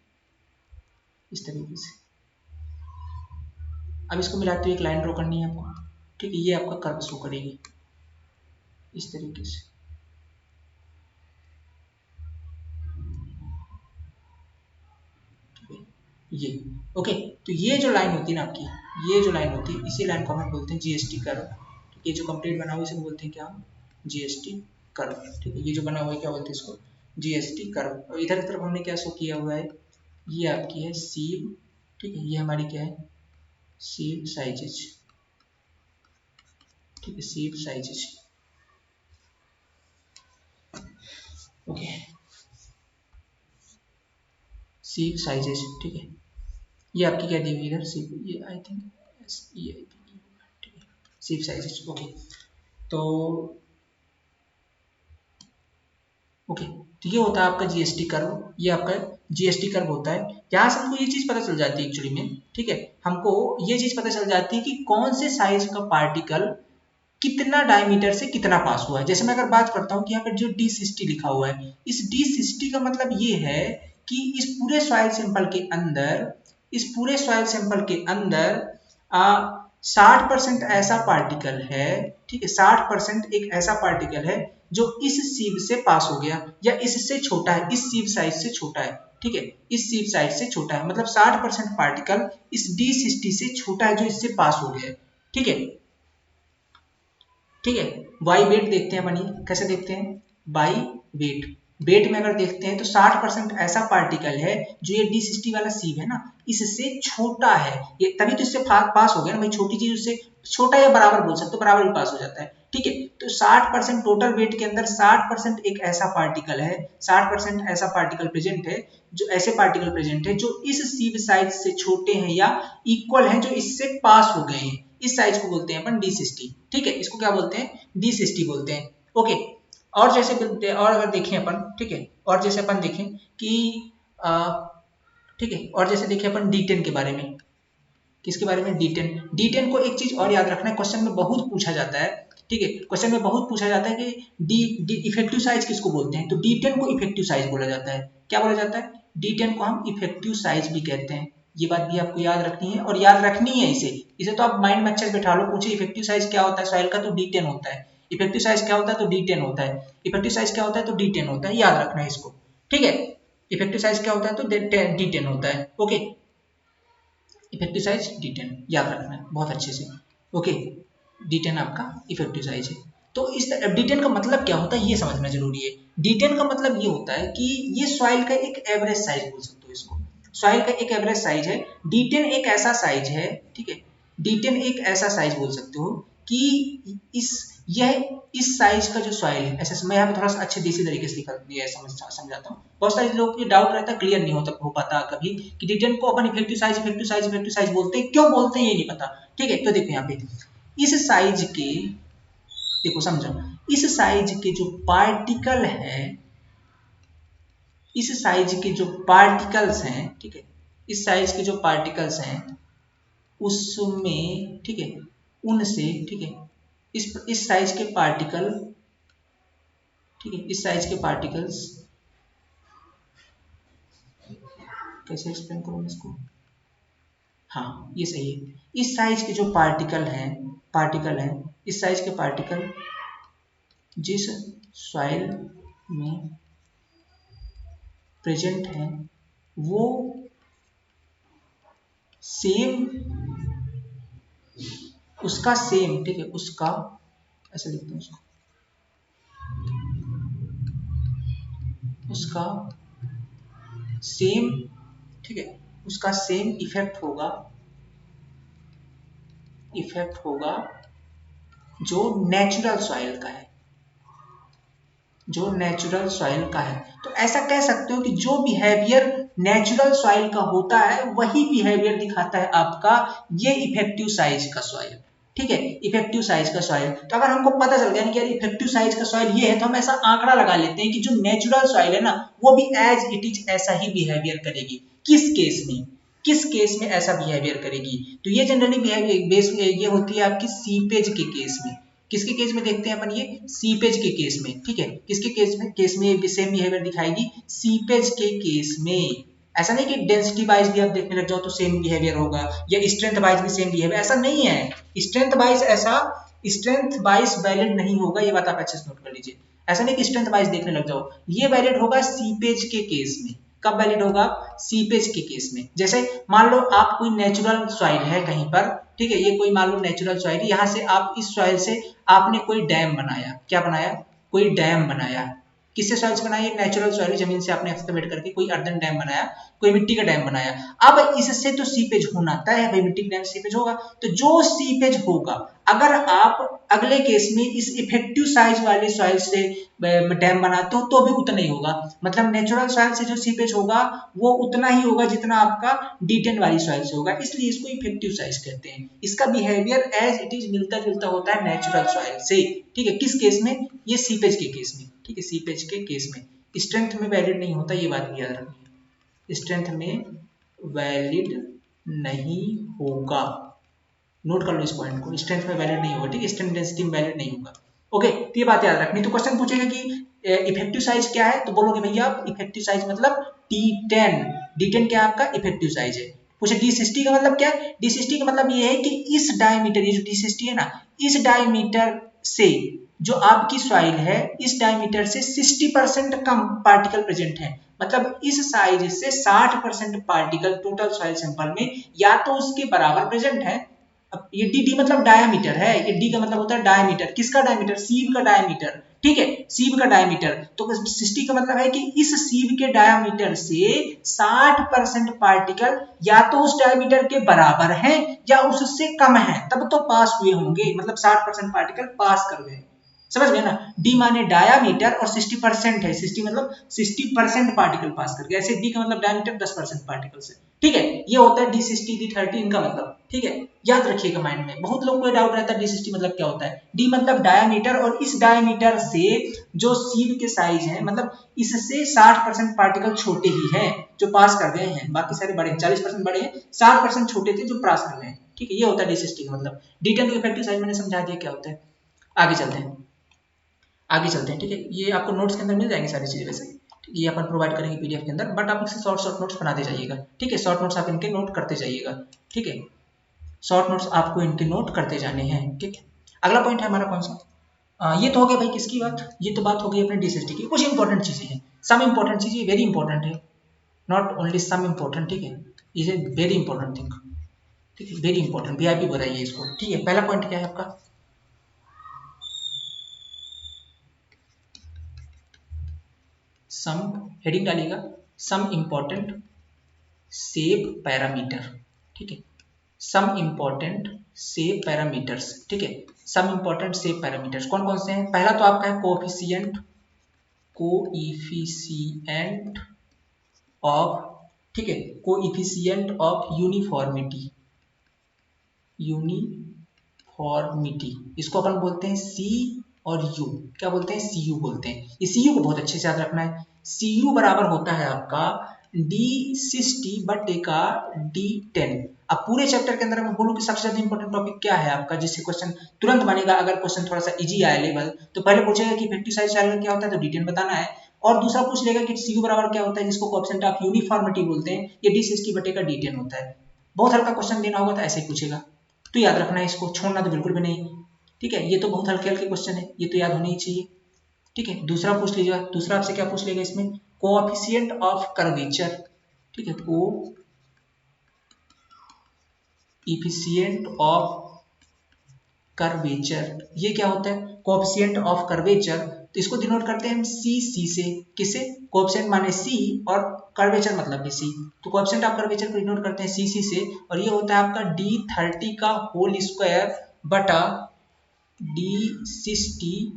इस तरीके से। अब इसको मिलाते हुए एक लाइन ड्रॉ करनी है आपको। ठीक है, ये आपका कर्व शो करेगी इस तरीके से। ये। ओके, तो ये जो लाइन होती है ना आपकी, ये जो लाइन होती है, इसी लाइन को हम बोलते हैं जीएसटी कर्व। ये जो कंप्लीट बना हुआ है इसे बोलते हैं क्या, जीएसटी कर्व। ठीक है, ये जो बना हुआ है क्या बोलते हैं इसको, जीएसटी कर्व। और इधर की तरफ हमने क्या शो किया हुआ है, ये आपकी है सीव। ठीक है, ये हमारी क्या है, सीव साइजेज। ठीक है, sieve sizes. Okay, sieve sizes. ठीक है, ये आपकी क्या दी हुई इधर, सीव, ये आई थिंक ये, ठीक है, सीव साइजेज। ओके, तो ओके, तो ये होता है आपका जीएसटी कर्व। ये आपका जीएसटी कर्व होता है। यहाँ से हमको ये चीज पता चल जाती है एक्चुअली में, ठीक है, हमको ये चीज पता चल जाती है कि कौन से साइज का पार्टिकल कितना डायमीटर से कितना पास हुआ है। जैसे मैं अगर बात करता हूँ कि यहाँ पर जो D60 लिखा हुआ है, इस D60 का मतलब ये है कि इस पूरे सॉइल सैंपल के अंदर, इस पूरे सॉइल सैंपल के अंदर 60% ऐसा पार्टिकल है। ठीक है, 60% एक ऐसा पार्टिकल है जो इस सीव से पास हो गया या इससे छोटा है, इस सीव साइज से छोटा है। ठीक है, इस सीव साइज से छोटा है, मतलब 60% पार्टिकल इस D60 से छोटा है जो इससे पास हो गया है। ठीक है, ठीक है, वाई वेट देखते हैं अपन, ये कैसे देखते हैं, बाई वेट। वेट में अगर देखते हैं तो 60% ऐसा पार्टिकल है जो ये D60 वाला सीव है ना, इससे छोटा है, ये तभी तो इससे पास हो गया ना भाई, छोटी चीज उससे छोटा या बराबर बोल सकते हो, बराबर भी पास हो जाता है। ठीक है, तो 60% टोटल वेट के अंदर 60% एक ऐसा पार्टिकल है, 60% ऐसा पार्टिकल प्रेजेंट है, जो ऐसे पार्टिकल प्रेजेंट है जो इस सीव साइज से छोटे हैं या इक्वल हैं, जो इससे पास हो गए हैं। इस साइज को बोलते हैं अपन D60। ठीक है, इसको क्या बोलते हैं, D60 बोलते हैं। ओके, और जैसे और अगर देखें अपन, ठीक है, और जैसे अपन देखें कि ठीक है, और जैसे देखें अपन D10 के बारे में, किसके बारे में, D10। D10 को एक चीज और याद रखना है, क्वेश्चन में बहुत पूछा जाता है। ठीक है, क्वेश्चन में बहुत पूछा जाता है कि डी इफेक्टिव साइज किसको बोलते हैं, तो D10 को इफेक्टिव साइज बोला जाता है। क्या बोला जाता है, D10 को हम इफेक्टिव साइज भी कहते हैं। ये बात भी आपको याद रखनी है, और याद रखनी है इसे, इसे तो आप माइंड में अच्छे से बैठा लो। पूछे इफेक्टिव साइज क्या होता है सॉइल का, तो D10 होता है। इफेक्टिव साइज क्या होता है, तो D10 होता है। इफेक्टिव साइज क्या होता है, तो D10 होता है, याद रखना है इसको। ठीक है, इफेक्टिव साइज क्या होता है, तो D10 होता है। ओके, इफेक्टिव साइज D10 याद रखना है बहुत अच्छे से। ओके, D10 आपका इफेक्टिव साइज है। तो इस D10 का मतलब क्या होता है ये समझना जरूरी है। D10 का मतलब ये होता है कि ये सॉइल का एक एवरेज साइज बोल सकते हो इसको, सॉइल का एक एवरेज साइज है। D10 एक ऐसा साइज है, ठीक है, D10 एक ऐसा साइज बोल सकते हो कि यह इस साइज का जो सॉइल है, ऐसे मैं यहाँ पे थोड़ा सा अच्छे देसी तरीके से समझाता हूँ। बहुत सारे लोगों की डाउट रहता है, क्लियर नहीं हो पाता कभी कि D10 को अपन इफेक्टिव साइज बोलते हैं, क्यों बोलते हैं ये नहीं पता। ठीक है, तो देखो यहाँ पे इस साइज के, देखो समझो, इस साइज के जो पार्टिकल है, इस साइज के जो पार्टिकल्स हैं, ठीक है, इस साइज के जो पार्टिकल्स हैं उसमें, ठीक है, उनसे, ठीक है, इस साइज के पार्टिकल, ठीक है, इस साइज के पार्टिकल्स, कैसे एक्सप्लेन करूँ इसको, हाँ ये सही है। इस साइज के जो पार्टिकल हैं, इस साइज के पार्टिकल जिस सॉइल में प्रेजेंट हैं वो सेम, उसका सेम, ठीक है, उसका, ऐसे लिखते हैं उसको, उसका सेम, ठीक है, उसका सेम इफेक्ट होगा जो नेचुरल सॉइल का है, जो नेचुरल सॉइल का है। तो ऐसा कह सकते हो कि जो बिहेवियर नेचुरल सॉइल का होता है वही बिहेवियर दिखाता है आपका ये इफेक्टिव साइज का सॉइल। ठीक है, इफेक्टिव साइज का सॉइल। तो अगर हमको पता चल गया कि यार इफेक्टिव साइज का सॉइल ये है, तो हम ऐसा आंकड़ा लगा लेते हैं कि जो नेचुरल सॉइल है ना वो भी एज इट इज ऐसा ही बिहेवियर करेगी। किस केस में, किस केस में ऐसा बिहेवियर करेगी, तो ये जनरली बिहेवियर बेस ये होती है आपकी सीपेज के केस में। किसके केस में देखते हैं अपन, ये सीपेज के केस में। ठीक है, किसके केस में सेम बिहेवियर दिखाएगी, सीपेज के केस में। ऐसा नहीं कि डेंसिटी वाइज भी आप देखने लग जाओ तो सेम बिहेवियर होगा, या स्ट्रेंथ वाइज भी सेम बिहेवियर, ऐसा नहीं है। स्ट्रेंथ वाइज वैलिड नहीं होगा, ये बात आप अच्छे से नोट कर लीजिए। ऐसा नहीं कि स्ट्रेंथ वाइज देखने लग जाओ, ये वैलिड होगा सीपेज के केस में। कब वैलिड होगा? सीपेज के केस में। जैसे मान लो आप कोई नेचुरल सॉइल है कहीं पर, ठीक है, ये कोई मान लो नेचुरल सॉइल, यहाँ से आप इस सॉइल से आपने कोई डैम बनाया, क्या बनाया? कोई डैम बनाया। किससे सॉइल से बनाया? नेचुरल सॉइल, जमीन से आपने एक्सकवेट करके कोई अर्दन डैम बनाया, कोई मिट्टी का डैम बनाया। अब इससे तो सीपेज होना तय है भाई, मिट्टी के डैम सीपेज होगा। तो जो सीपेज होगा, अगर आप अगले केस में इस इफेक्टिव साइज वाले सॉइल से डैम बनाते हो तो भी उतना ही होगा। मतलब नेचुरल सॉइल से जो सीपेज होगा वो उतना ही होगा जितना आपका D10 वाली सॉइल से होगा, इसलिए इसको इफेक्टिव साइज कहते हैं। इसका बिहेवियर एज इट इज मिलता जुलता होता है नेचुरल सॉइल से, ठीक है। किस केस में? ये सीपेज के केस में, ठीक है, सीपेज के केस में। स्ट्रेंथ में वैलिड नहीं होता, ये बात याद रखिए, स्ट्रेंथ में वैलिड नहीं होगा। नोट कर लो इस पॉइंट को, स्ट्रेंथ में वैलिड नहीं होगा, ठीक है, स्ट्रेंथ डेंसिटी में वैलिड नहीं होगा। ओके, तो ये बात याद रखनी। तो क्वेश्चन पूछेगा कि इफेक्टिव साइज क्या है, तो बोलोगे भैया आप इफेक्टिव साइज मतलब D10। D10 क्या आपका इफेक्टिव साइज है। पूछे D60 का मतलब क्या है? D60 का मतलब ये है कि इस डायमीटर, ये जो D60 है ना, इस डायमीटर से जो आपकी सॉइल है, इस डायमीटर से 60% कम पार्टिकल प्रेजेंट है। मतलब इस साइज से 60% पार्टिकल टोटल सॉइल सैंपल में या तो उसके बराबर प्रेजेंट है। अब ये डी मतलब डायमीटर है, ये डी का मतलब होता है डायमीटर। किसका डायमीटर? सीव का डायमीटर, ठीक है, सीव का डायमीटर। तो 60 का मतलब है कि इस सीव के डायमीटर से 60% पार्टिकल या तो उस डायमीटर के बराबर है या उससे कम है, तब तो पास हुए होंगे, मतलब 60% पार्टिकल पास कर गए। समझ गए ना? डी माने डायामीटर और 60% है, 60 मतलब 60% पार्टिकल पास कर गया। ऐसे डी का मतलब डायमीटर 10% पार्टिकल से, ठीक है। ये होता है D60 D30 इनका मतलब, ठीक है, याद रखिएगा माइंड में। बहुत लोग को डाउट रहता है D60 मतलब क्या होता है। डी मतलब डायामीटर, और इस डायामीटर से जो सीव के साइज है, मतलब इससे 60% पार्टिकल छोटे ही हैं जो पास कर गए हैं, बाकी सारे बड़े हैं, 40% बड़े हैं, 60% छोटे थे जो पास कर गए हैं, ठीक है। ये होता है D60 का मतलब। D10 का इफेक्टिव साइज मैंने समझा दिया क्या होता है। आगे चलते हैं, आगे चलते हैं, ठीक है। ये आपको नोट्स के अंदर मिल जाएंगे सारी चीजें वैसे, ये अपन प्रोवाइड करेंगे PDF के अंदर, बट आप इससे शॉर्ट नोट्स बनाते जाइएगा, ठीक है। शॉर्ट नोट्स आप इनके नोट करते जाइएगा, ठीक है। शॉर्ट नोट्स आपको इनके नोट करते जाने हैं, ठीक है। अगला पॉइंट है हमारा कौन सा? ये तो हो गया भाई किसकी बात, ये तो बात हो गई अपने D60 की। कुछ इंपॉर्टेंट चीजें हैं, सम इंपॉर्टेंट चीजें, वेरी इंपॉर्टेंट है, नॉट ओनली सम इंपॉर्टेंट, ठीक है। Is a very important thing, ठीक है, वेरी इंपॉर्टेंट, VIP बताइए इसको, ठीक है। पहला पॉइंट क्या है आपका? सम, हेडिंग डालिएगा, सम इंपॉर्टेंट शेप पैरामीटर, ठीक है, सम इंपॉर्टेंट शेप पैरामीटर्स, ठीक है। सम इंपॉर्टेंट शेप पैरामीटर्स कौन कौन से हैं? पहला तो आपका है कोएफिशिएंट, कोएफिशिएंट ऑफ, ठीक है, कोएफिशिएंट ऑफ यूनिफॉर्मिटी, यूनिफॉर्मिटी, इसको अपन बोलते हैं C और U, क्या बोलते हैं? CU बोलते हैं। ये CU को बहुत अच्छे से याद रखना है। CU बराबर होता है आपका D60 बटे का D10। अब पूरे चैप्टर के अंदर मैं बोलूं कि सबसे ज्यादा इंपॉर्टेंट टॉपिक क्या है आपका, जिससे क्वेश्चन तुरंत बनेगा। अगर क्वेश्चन थोड़ा सा इजी आए लेवल, तो पहले पूछेगा कि इफेक्टिव साइज क्या होता है, तो D10 बताना है। और दूसरा पूछ लेगा कि CU बराबर क्या होता है, जिसको कोएफिशिएंट ऑफ यूनिफॉर्मिटी बोलते हैं, ये D60 बटे का D10 होता है। बहुत हल्का क्वेश्चन देना होगा तो ऐसे ही पूछेगा, तो याद रखना है इसको, छोड़ना तो बिल्कुल भी नहीं, ठीक है। ये तो बहुत हल्के हल्के क्वेश्चन है, ये तो याद होने ही चाहिए, ठीक है। दूसरा पूछ लीजिएगा, दूसरा आपसे क्या पूछ लेगा इसमें? कोएफिशिएंट ऑफ कर्वेचर, ठीक है, कोएफिशिएंट ऑफ कर्वेचर, ये क्या होता है? कोएफिशिएंट ऑफ कर्वेचर, तो इसको डिनोट करते हैं हम C से। किसे? कोएफिशिएंट माने C और कर्वेचर मतलब भी C, तो कोएफिशिएंट ऑफ कर्वेचर को डिनोट करते हैं C से, और ये होता है आपका D30 का होल स्क्वायर बटा D60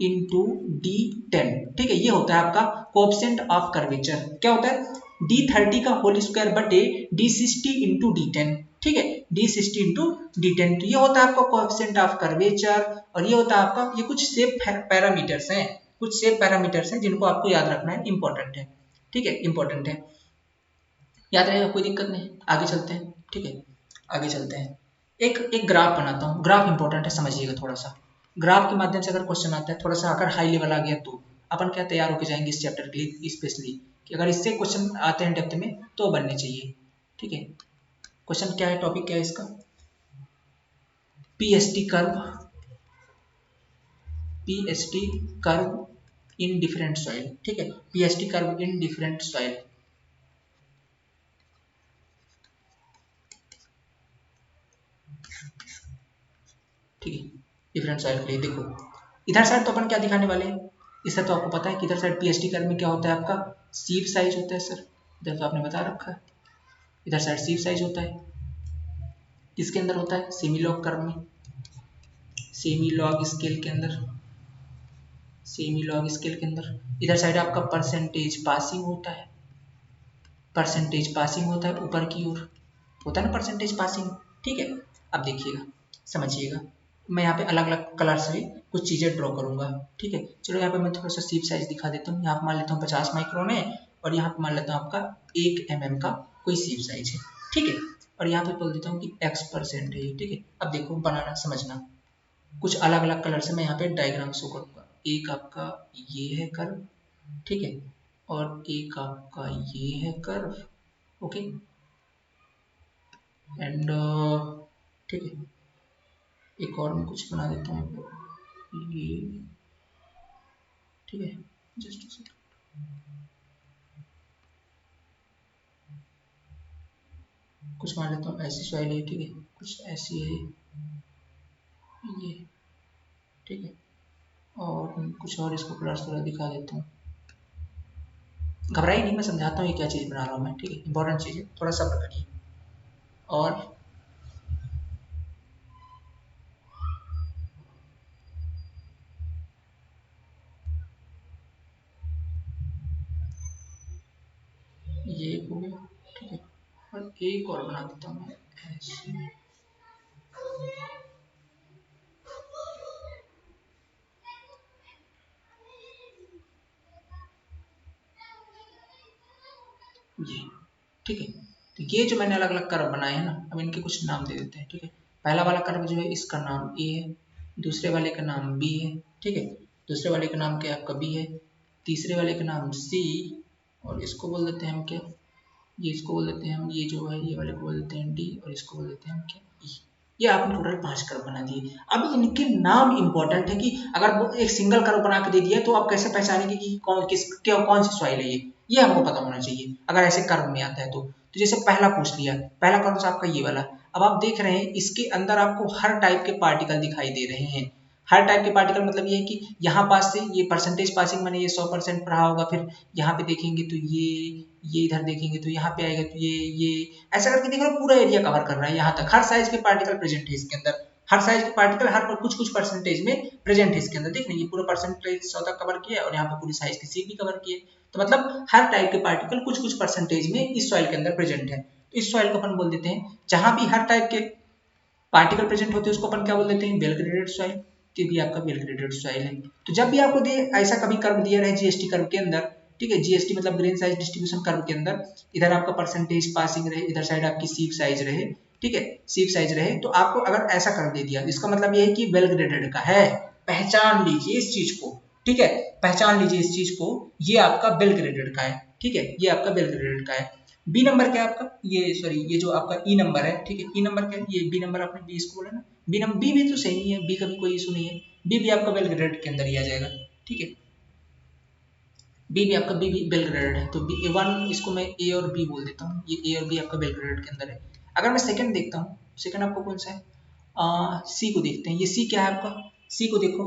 इंटू D10, ठीक है। ये होता है आपका कोएफिशिएंट ऑफ कर्वेचर। क्या होता है? D30 का होल स्क्वायर बटे D60 इंटू D10, ठीक है, D60 इंटू D10। तो ये होता है आपका कोएफिशिएंट ऑफ कर्वेचर, और ये होता है आपका, ये कुछ शेप पैरामीटर्स हैं, कुछ शेप पैरामीटर्स हैं जिनको आपको याद रखना है, इंपॉर्टेंट है, ठीक है, इंपॉर्टेंट है, याद रहेगा, कोई दिक्कत नहीं। आगे चलते हैं, ठीक है, आगे चलते हैं। एक ग्राफ बनाता हूँ, ग्राफ इंपॉर्टेंट है, समझिएगा थोड़ा सा। ग्राफ के माध्यम से अगर क्वेश्चन आता है, थोड़ा सा अगर हाई लेवल आ गया, तो अपन क्या तैयार होकर जाएंगे इस चैप्टर के लिए स्पेशली, कि अगर इससे क्वेश्चन आते हैं डेप्थ में तो बनने चाहिए, ठीक है। क्वेश्चन क्या है, टॉपिक क्या है इसका? PST curve, PST curve in different soil, ठीक है, PST curve in different soil, ठीक है, डिफरेंट सॉइल के लिए। देखो इधर साइड तो अपन क्या दिखाने वाले हैं, इससे तो आपको पता है कि इधर साइड पीएचडी कर्व में क्या होता है, आपका सीप साइज होता है सर, इधर तो आपने बता रखा है, इधर साइड सीप साइज होता है, किसके अंदर होता है, सेमी लॉग कर्व में, सेमी लॉग स्केल के अंदर, सेमी लॉग स्केल के अंदर। इधर साइड आपका परसेंटेज पासिंग होता है, परसेंटेज पासिंग होता है ऊपर की ओर, होता है ना परसेंटेज पासिंग, ठीक है। अब देखिएगा, समझिएगा, मैं यहाँ पे अलग अलग कलर से कुछ चीज़ें ड्रॉ करूंगा, ठीक है। चलो यहाँ पे मैं थोड़ा सा सीप साइज दिखा देता हूँ, यहाँ पे मान लेता हूँ 50 माइक्रोन है, और यहाँ पे मान लेता हूँ आपका 1 mm का कोई सीप साइज है, ठीक है। और यहाँ पे बोल देता हूँ कि X% है, ठीक है। अब देखो बनाना समझना, कुछ अलग अलग कलर से मैं यहाँ पे डायग्राम शो करूंगा, एक आपका ये है कर्व, ठीक है, और एक आपका ये है कर्व, ओके, एंड ठीक है, एक और मैं कुछ बना देता हूँ ये, ठीक है, जस्ट कुछ मान लेता हूँ ऐसी सॉइल है, ठीक है, कुछ ऐसी है ये, ठीक है, और कुछ और इसको कलर्स थोड़ा दिखा देता हूँ, घबराइए नहीं, मैं समझाता हूँ ये क्या चीज़ बना रहा हूँ मैं, ठीक है, इंपॉर्टेंट चीज़ है, थोड़ा सब्र करिए। और ये हो गया, ठीक है, और एक और बना देता हूँ मैं ऐसे, ये, ठीक है। तो ये जो मैंने अलग अलग कर्व बनाए हैं ना, अब इनके कुछ नाम दे देते हैं, ठीक है। पहला वाला कर्व जो है इसका नाम ए है, दूसरे वाले का नाम बी है, ठीक है, दूसरे वाले का नाम क्या आपका बी है, तीसरे वाले का नाम सी, और इसको बोल देते हैं हम क्या, ये इसको बोल देते हैं हम, ये जो है ये वाले को बोल देते हैं डी, और इसको बोल देते हैं हम क्या, ई। ये आपने टोटल 5 कर्व बना दिए। अब इनके नाम इंपॉर्टेंट है कि अगर वो एक सिंगल कर्व बना के दे दिया तो आप कैसे पहचानेंगे कि कौन सी सॉइल है ये हमको पता होना चाहिए अगर ऐसे कर्व में आता है तो जैसे पहला पूछ लिया, पहला कर्व आपका ये वाला, अब आप देख रहे हैं इसके अंदर आपको हर टाइप के पार्टिकल दिखाई दे रहे हैं। हर टाइप के पार्टिकल मतलब ये है कि यहाँ पास से ये परसेंटेज पासिंग मैंने ये 100% रहा होगा, फिर यहाँ पे देखेंगे तो ये इधर देखेंगे तो यहाँ पे आएगा तो ये ऐसा करके देख रहे हो पूरा एरिया कवर कर रहा है यहाँ तक, हर साइज के पार्टिकल प्रेजेंट है इसके अंदर, हर साइज के पार्टिकल हर कुछ कुछ परसेंटेज में प्रेजेंट है इसके अंदर। देख ये पूरा परसेंटेज 100 तक कवर किया और यहाँ पे पूरी साइज की सीट भी कवर की है, तो मतलब हर टाइप के पार्टिकल कुछ कुछ परसेंटेज में इस सॉइल के अंदर प्रेजेंट है। तो इस सॉइल को अपन बोल देते हैं, जहां भी हर टाइप के पार्टिकल प्रेजेंट होते हैं उसको अपन क्या बोल देते हैं, वेल ग्रेडेड सॉइल, तो भी आपका वेल ग्रेडेड सॉइल है। तो जब भी आपको दे ऐसा कभी कर्व दिया रहे जीएसटी कर्व के अंदर, ठीक है, जीएसटी मतलब ग्रेन साइज डिस्ट्रीब्यूशन कर्व के अंदर, इधर आपका परसेंटेज पासिंग रहे, इधर साइड आपकी सीप साइज रहे, ठीक है, सीप साइज रहे, तो आपको अगर ऐसा कर दे दिया इसका मतलब ये है कि वेल ग्रेडेड का है, पहचान लीजिए इस चीज को, ठीक है, पहचान लीजिए इस चीज को, ये आपका वेल ग्रेडेड का है, ठीक है, ये आपका वेल ग्रेडेड का है। बी नंबर क्या है आपका, ये सॉरी ये जो आपका ई नंबर है, ठीक है, ई नंबर क्या है, ये बी नंबर, आपने बी इसको बोला ना, बी नंबर, बी भी तो सही है, बी का भी कोई इशू नहीं है, बी भी आपका वेल ग्रेडेड के अंदर ही आ जाएगा, ठीक है, बी भी आपका बी भी वेल ग्रेडेड है, तो बी वन इसको मैं ए और बी बोल देता हूँ, ये ए और बी आपका वेल ग्रेडेड के अंदर है। अगर मैं सेकंड देखता हूँ, सेकंड आपको कौन सा है, सी को देखते हैं, ये सी क्या है आपका, सी को देखो,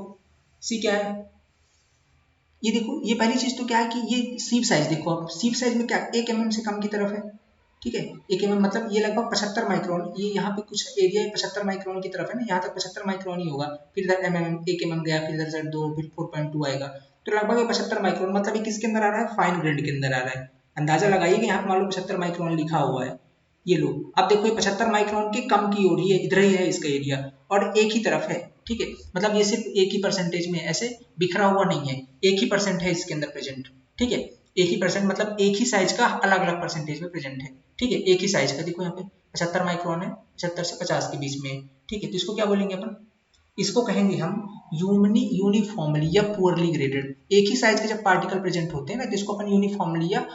सी क्या है, ये देखो, ये पहली चीज तो क्या है कि ये सीप साइज देखो आप, सीप साइज में क्या 1 mm से कम की तरफ है, ठीक है, 1 mm मतलब ये लगभग 75 माइक्रोन, ये यहाँ पे कुछ एरिया 75 माइक्रोन की तरफ है ना, यहाँ तक 75 माइक्रोन ही होगा, फिर इधर एक mm गया, फिर इधर से 2, फिर 4.2 आएगा, तो लगभग ये 75 माइक्रोन, मतलब ये किसके अंदर आ रहा है, फाइन ग्रेड के अंदर आ रहा है। अंदाजा लगाइए कि यहाँ पे मान लो 75 माइक्रोन लिखा हुआ है, ये लो, अब देखो ये 75 माइक्रोन के कम की ओर ही है, इधर ही है इसका एरिया, और एक ही तरफ है, ठीक है, मतलब ये सिर्फ एक ही परसेंटेज में ऐसे बिखरा हुआ नहीं है, एक ही परसेंट है इसके अंदर प्रेजेंट, ठीक है, एक ही परसेंट मतलब एक ही साइज का अलग अलग परसेंटेज में प्रेजेंट है, ठीक है, एक ही साइज का, देखो यहाँ पे 75 माइक्रोन है, 75 से 50 के बीच में, ठीक है, तो इसको क्या बोलेंगे अपन, इसको कहेंगे हम यूनिफॉर्मली या पुअरली ग्रेडेड, एक ही साइज के जब पार्टिकल प्रेजेंट होते हैं ना तो इसको अपन यूनिफॉर्मली या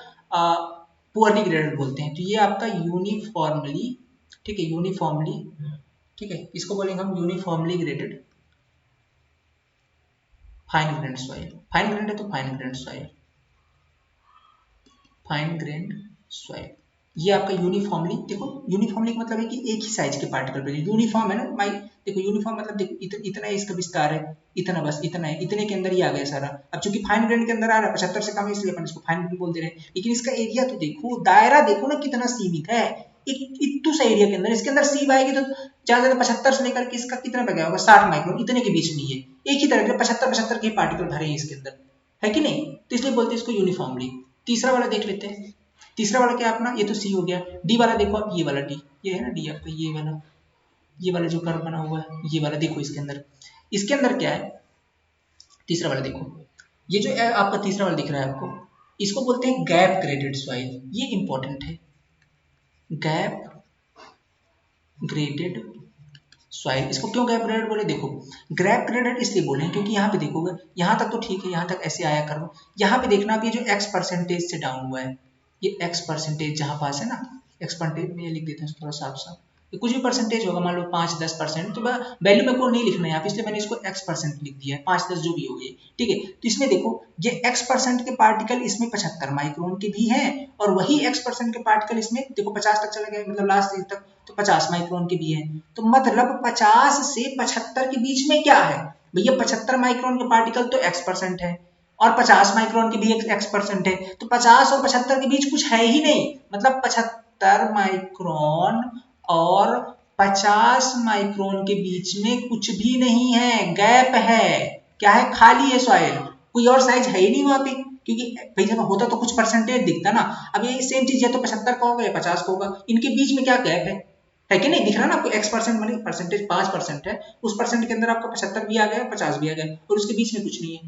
पुअरली ग्रेडेड बोलते हैं, तो ये आपका यूनिफॉर्मली, ठीक है, यूनिफॉर्मली, ठीक है, इसको बोलेंगे हम uniformly graded fine grained soil, fine grand है तो fine grained soil, fine grained soil, ये आपका यूनिफॉर्मली, देखो यूनिफॉर्मली का मतलब है कि एक ही साइज के पार्टिकल पे यूनिफॉर्म है ना माई। देखो यूनिफॉर्म मतलब देखो इतना है इसका विस्तार है, इतना बस इतना है, इतने के अंदर ही आ गया सारा। अब चूंकि फाइन ग्रेन के अंदर आ रहा है 75 से कम है इसलिए अपन इसको फाइन ग्रेन बोलते रहे, लेकिन इसका एरिया तो देखो, दायरा देखो ना कितना सीमित है, एक इतू सा एरिया के अंदर, इसके अंदर सीब आएगी तो ज्यादा ज्यादा 75 से लेकर के इसका कितना पे गया होगा 60 माइक्रोन, इतने के बीच में ही है, एक ही तरह के 75 के पार्टिकल भरे हैं इसके अंदर, है कि नहीं, तो इसलिए बोलते हैं इसको यूनिफॉर्मली। तीसरा वाला देख लेते हैं। तीसरा वाला क्या अपना, ये तो सी हो गया। डी वाला देखो आप, ये वाला डी, ये है ना डी आपका, ये वाला जो कर्व बना हुआ है, ये वाला देखो इसके अंदर क्या है। तीसरा वाला देखो, ये जो आपका तीसरा वाला दिख रहा है आपको, इसको बोलते हैं गैप ग्रेडेड सॉइल, ये इंपॉर्टेंट है। गैप ग्रेडेड सॉइल, इसको क्यों गैप ग्रेडेड बोले, देखो गैप ग्रेडेड इसलिए बोले क्योंकि यहाँ पे देखोगे, यहाँ तक तो ठीक है, यहाँ तक ऐसे आया करो, यहाँ पे देखना आप ये जो x परसेंटेज से डाउन हुआ है, ये x परसेंटेज जहाँ पास है ना, x परसेंटेज में लिख देते हैं थोड़ा साफ साफ, ये कुछ भी परसेंटेज होगा, मान लो 5-10%, तो वैल्यू मेरे को नहीं लिखना है यहाँ पे, इसलिए मैंने इसको x% लिख दिया है, 5-10 जो भी हो गई, ठीक है। तो इसमें देखो ये x% के पार्टिकल इसमें 75 माइक्रोन के भी हैं, और वही x% के पार्टिकल इसमें देखो 50 तक चला गया, मतलब लास्ट तक तो 50 माइक्रोन के भी हैं, तो मतलब 50 से 75 के बीच में क्या है भैया, 75 माइक्रोन के पार्टिकल तो x% है, और 50 माइक्रोन के भी x% है, तो 50 और 75 के बीच कुछ है ही नहीं, मतलब 75 माइक्रोन और 50 माइक्रोन के बीच में कुछ भी नहीं है, गैप है, क्या है, खाली है सॉइल, कोई और साइज है ही नहीं वहां पे, क्योंकि भाई जब होता तो कुछ परसेंटेज दिखता ना, अब ये सेम चीज है तो 75 का होगा या 50 का होगा, इनके बीच में क्या गैप है कि नहीं, दिख रहा ना आपको, x% माने परसेंटेज 5% है, उस परसेंट के अंदर आपका 75 भी आ गया, 50 भी आ गया, और उसके बीच में कुछ नहीं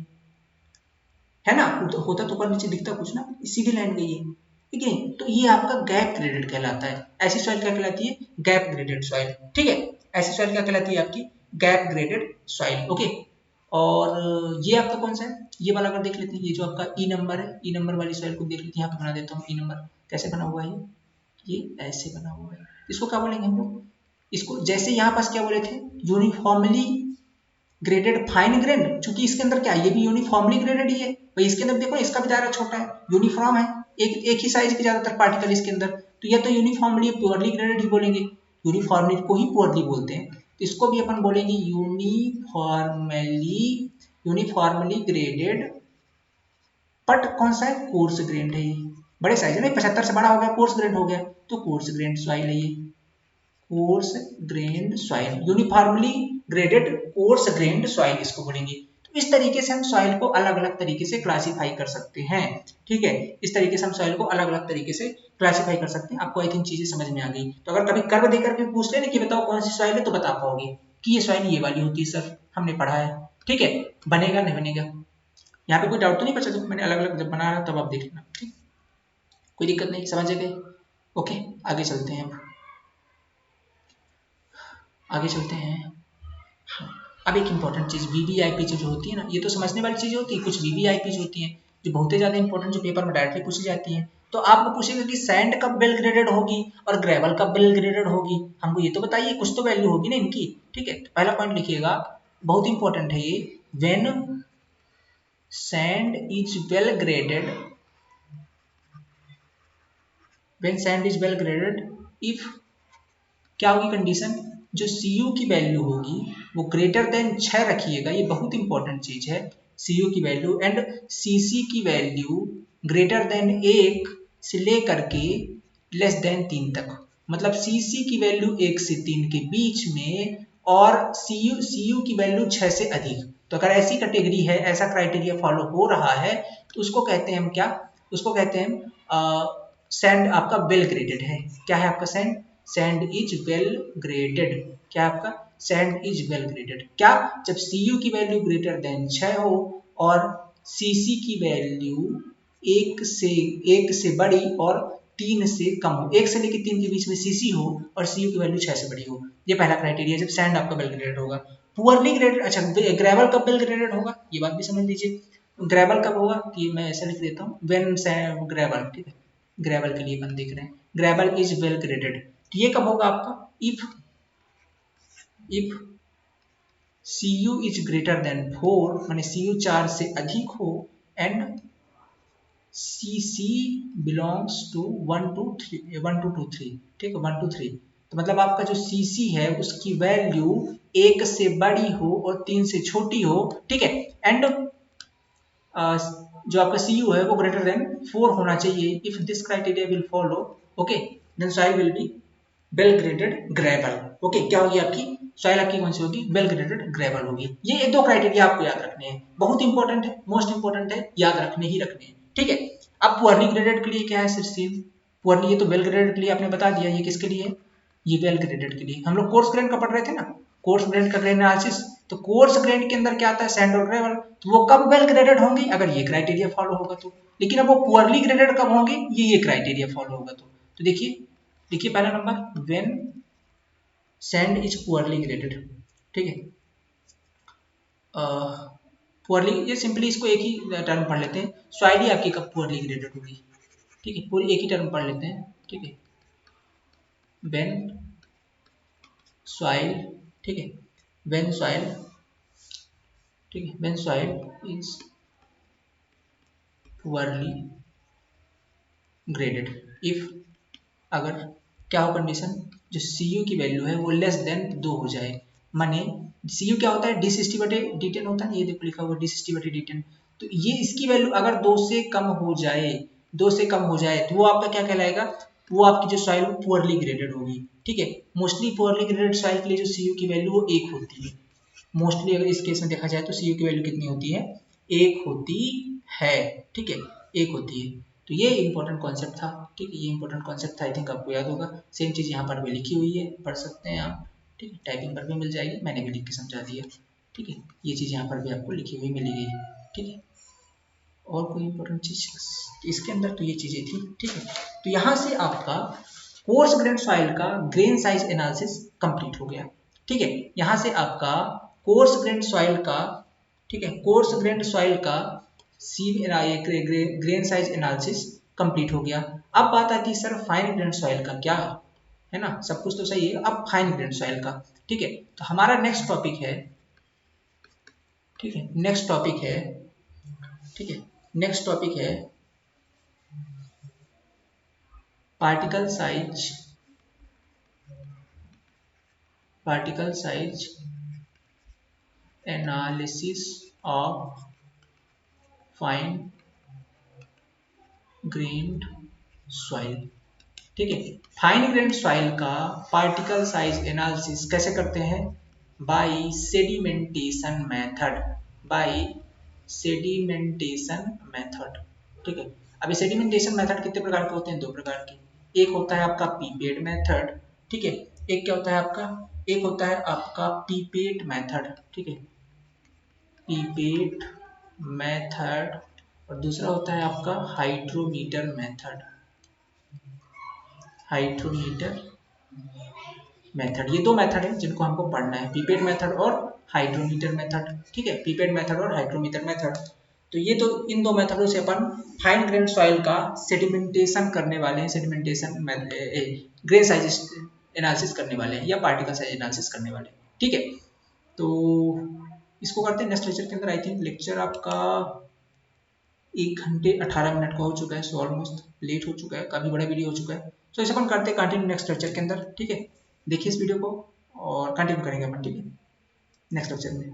है ना, होता तो ऊपर नीचे दिखता कुछ ना, सीधी लाइन गई है, ठीक है, तो ये आपका गैप ग्रेडेड कहलाता है। ऐसी सॉइल क्या कहलाती है, गैप ग्रेडेड सॉइल, ठीक है। ऐसी सॉइल क्या कहलाती है आपकी, गैप ग्रेडेड सॉइल, ओके। और ये आपका कौन सा है, ये वाला अगर देख लेते हैं, ये जो आपका ई नंबर है, ई नंबर वाली सॉइल को देख लेते हैं, यहाँ पे बना देता हूँ ई नंबर, कैसे बना हुआ है ये ऐसे बना हुआ है, इसको क्या बोलेंगे हम लोग, इसको जैसे यहाँ पास क्या बोले थे, यूनिफॉर्मली ग्रेडेड फाइन ग्रेन, चूंकि इसके अंदर क्या है, ये भी यूनिफॉर्मली ग्रेडेड ही है भाई, इसके अंदर देखो इसका भी दायरा छोटा है, यूनिफॉर्म है, एक ही साइज के ज्यादातर पार्टिकल इसके अंदर, तो ये तो यूनिफॉर्मली प्योरली ग्रेडेड ही बोलेंगे, यूनिफॉर्मली को ही प्योरली बोलते हैं, तो इसको भी अपन बोलेंगे यूनिफॉर्मली ग्रेडेड, बट कौन सा है, कोर्स ग्रेन्ड है ये, बड़े साइज है ना, 75 से बड़ा हो गया, कोर्स ग्रेन्ड हो गया, तो कोर्स ग्रेन्ड सॉइल है ये, course grained soil, uniformly graded course grained soil इसको बोलेंगे। तो इस तरीके से हम सॉइल को अलग अलग तरीके से क्लासिफाई कर सकते हैं, ठीक है, इस तरीके से हम सॉइल को अलग अलग तरीके से क्लासिफाई कर सकते हैं। आपको आई थिंक चीजें समझ में आ गई, तो अगर कभी कर्व देकर के पूछ ले कि बताओ कौन सी सॉइल है, तो बता पाओगे कि ये सॉइल ये वाली होती है सर, हमने पढ़ा है, ठीक है, बनेगा नहीं बनेगा, यहाँ पे कोई डाउट तो नहीं बचा, जब मैंने अलग अलग जब बना रहा तब आप देख लेना, ठीक, कोई दिक्कत नहीं, समझ गए, ओके। आगे चलते हैं, आगे चलते हैं। अब एक इंपॉर्टेंट चीज वीवीआईपी जो होती है ना, ये तो समझने वाली चीज होती है, कुछ वीवीआईपी जो होती है जो बहुत ही ज्यादा इंपॉर्टेंट, जो पेपर में डायरेक्टली पूछी जाती है, तो आपको पूछेगा कि सैंड कब वेल ग्रेडेड होगी और ग्रेवल कब वेल ग्रेडेड होगी, हमको ये तो बताइए, कुछ तो वैल्यू होगी ना इनकी, ठीक है। तो पहला पॉइंट लिखिएगा, बहुत इंपॉर्टेंट है ये, when sand is well graded, when sand is well graded if, क्या होगी कंडीशन, जो Cu की वैल्यू होगी वो ग्रेटर देन 6 रखिएगा, ये बहुत इंपॉर्टेंट चीज है, Cu की वैल्यू एंड Cc की वैल्यू ग्रेटर देन 1 से लेकर के लेस देन 3 तक, मतलब Cc की वैल्यू 1 से 3 के बीच में, और Cu की वैल्यू 6 से अधिक, तो अगर ऐसी कैटेगरी है, ऐसा क्राइटेरिया फॉलो हो रहा है, तो उसको कहते हैं हम क्या, उसको कहते हैं सैंड आपका वेल ग्रेडेड है, क्या है आपका sand, sand is well graded, क्या आपका सैंड इज वेल ग्रेडेड, क्या, जब Cu की वैल्यू ग्रेटर देन 6 हो और Cc की वैल्यू एक से बड़ी और 3 से कम हो, 1 से लेकर 3 के बीच में Cc हो और Cu की वैल्यू 6 से बड़ी हो, ये पहला क्राइटेरिया जब सैंड आपका वेल ग्रेडेड होगा। पुअरली ग्रेडेड, अच्छा ग्रेवल कब वेल ग्रेडेड होगा, ये बात भी समझ लीजिए, ग्रेवल कब होगा, कि मैं ऐसा लिख देता हूँ, व्हेन ग्रेवल, ठीक है, ग्रेवल के लिए अपन देख रहे हैं, ग्रेवल इज वेल ग्रेडेड, तो ये कब होगा आपका, if Cu is greater than 4, माने Cu 4 से अधिक हो, and CC belongs to 1 to 3, ठीक है, 1 to 3। तो मतलब आपका जो CC है उसकी वैल्यू 1 से बड़ी हो और 3 से छोटी हो, ठीक है। एंड जो आपका CU है वो ग्रेटर देन 4 होना चाहिए। If this criteria will follow, okay, then soil will be well graded gravel. Okay, क्या होगी आपकी सॉइल, आपकी कौन सी होगी, वेल ग्रेडेड ग्रेवल होगी। ये दो क्राइटेरिया आपको याद रखने हैं, बहुत इंपॉर्टेंट है, मोस्ट इंपॉर्टेंट है, याद रखने ही रखने हैं, ठीक है। अब पुअरली ग्रेडेड के लिए क्या है सिर्फ पुअरली, ये तो वेल ग्रेडेड के लिए आपने बता दिया, ये किसके लिए है, ये वेल ग्रेडेड के लिए। हम लोग कोर्स ग्रेन का पढ़ रहे थे ना, कोर्स ग्रेन का ग्रेन एनालिसिस। तो कोर्स ग्रेन के अंदर क्या आता है, सैंड और ग्रेवल। तो वो कब वेल ग्रेडेड होंगी, अगर ये क्राइटेरिया फॉलो होगा तो। लेकिन अब वो पुअरली ग्रेडेड कब होंगे, ये क्राइटेरिया फॉलो होगा तो देखिए, देखिए पहला number, when sand is poorly graded, ठीक है। पुअरली, ये सिंपली इसको एक ही टर्म पढ़ लेते हैं, सॉइल ही आपकी कब पुअरली ग्रेडेड होगी, ठीक है, पूरी एक ही टर्म पढ़ लेते हैं, ठीक है। व्हेन सॉइल, ठीक है, व्हेन सॉइल, ठीक है, when soil is poorly graded, if, अगर क्या हो कंडीशन, जो CU की वैल्यू है वो लेस देन 2 हो जाए। माने CU क्या होता है, d60/d10 होता है, ये देखो लिखा हुआ d60/d10। तो ये इसकी वैल्यू अगर 2 से कम हो जाए, 2 से कम हो जाए तो वो आपका क्या कहलाएगा, वो आपकी जो सॉइल पुअरली ग्रेडेड होगी, ठीक है। मोस्टली पुअरली ग्रेडेड सॉइल के लिए जो CU की वैल्यू वो 1 होती है। मोस्टली अगर इस केस में देखा जाए तो CU की वैल्यू कितनी होती है, 1 होती है, ठीक है, 1 होती है। तो ये इंपॉर्टेंट कॉन्सेप्ट था, ठीक है, ये इंपॉर्टेंट कॉन्सेप्ट था, आई थिंक आपको याद होगा। सेम चीज़ यहाँ पर भी लिखी हुई है, पढ़ सकते हैं आप, ठीक है, टाइपिंग पर भी मिल जाएगी, मैंने भी लिख के समझा दिया, ठीक है। ये चीज़ यहाँ पर भी आपको लिखी हुई मिलेगी, ठीक है। और कोई इंपॉर्टेंट चीज़ इसके अंदर, तो ये चीज़ें थी, ठीक है। तो यहाँ से आपका कोर्स ग्रेन सॉइल का ग्रेन साइज एनालिसिस कंप्लीट हो गया, ठीक है। यहाँ से आपका कोर्स ग्रेन सॉइल का, ठीक है, कोर्स ग्रेन सॉइल का ग्रेन साइज एनालिसिस कंप्लीट हो गया। अब बात आती है सर फाइन ग्रेन सॉइल का क्या है ना, सब कुछ तो सही है, अब फाइन ग्रेन सॉइल का, ठीक है। तो हमारा नेक्स्ट टॉपिक है, ठीक है, नेक्स्ट टॉपिक है, ठीक है, नेक्स्ट टॉपिक है particle size, particle size analysis of fine grained soil, ठीक है। फाइन ग्रेन्ड सॉइल का पार्टिकल साइज एनालिसिस कैसे करते हैं, by sedimentation method, by sedimentation method, ठीक है। अभी सेडिमेंटेशन मेथड कितने प्रकार के होते हैं, 2 प्रकार के। एक होता है आपका पीपेड मेथड, ठीक है, एक क्या होता है आपका, एक होता है आपका पीपेट मेथड, ठीक है, पीपेट मेथड, और दूसरा होता है आपका हाइड्रोमीटर मेथड, हाइड्रोमीटर मेथड। ये 2 मेथड है जिनको हमको पढ़ना है, पीपेट मेथड और हाइड्रोमीटर मेथड, ठीक है, पीपेट मेथड और हाइड्रोमीटर मेथड। तो ये तो इन 2 मेथडों से अपन फाइन ग्रेन सॉइल का सेडिमेंटेशन करने वाले हैं, सेडिमेंटेशन ग्रेन साइज एनालिसिस करने वाले हैं, या पार्टिकल साइज एनालिसिस करने वाले हैं, ठीक है। तो इसको करते हैं नेक्स्ट लेक्चर के अंदर। आई थिंक लेक्चर आपका 1 घंटे 18 मिनट का हो चुका है, सो ऑलमोस्ट लेट हो चुका है, काफी बड़ा वीडियो हो चुका है। सो इसे अपन करते हैं कंटिन्यू नेक्स्ट लेक्चर के अंदर, ठीक है। देखिए इस वीडियो को और कंटिन्यू करेंगे अपन, ठीक है, नेक्स्ट लेक्चर में।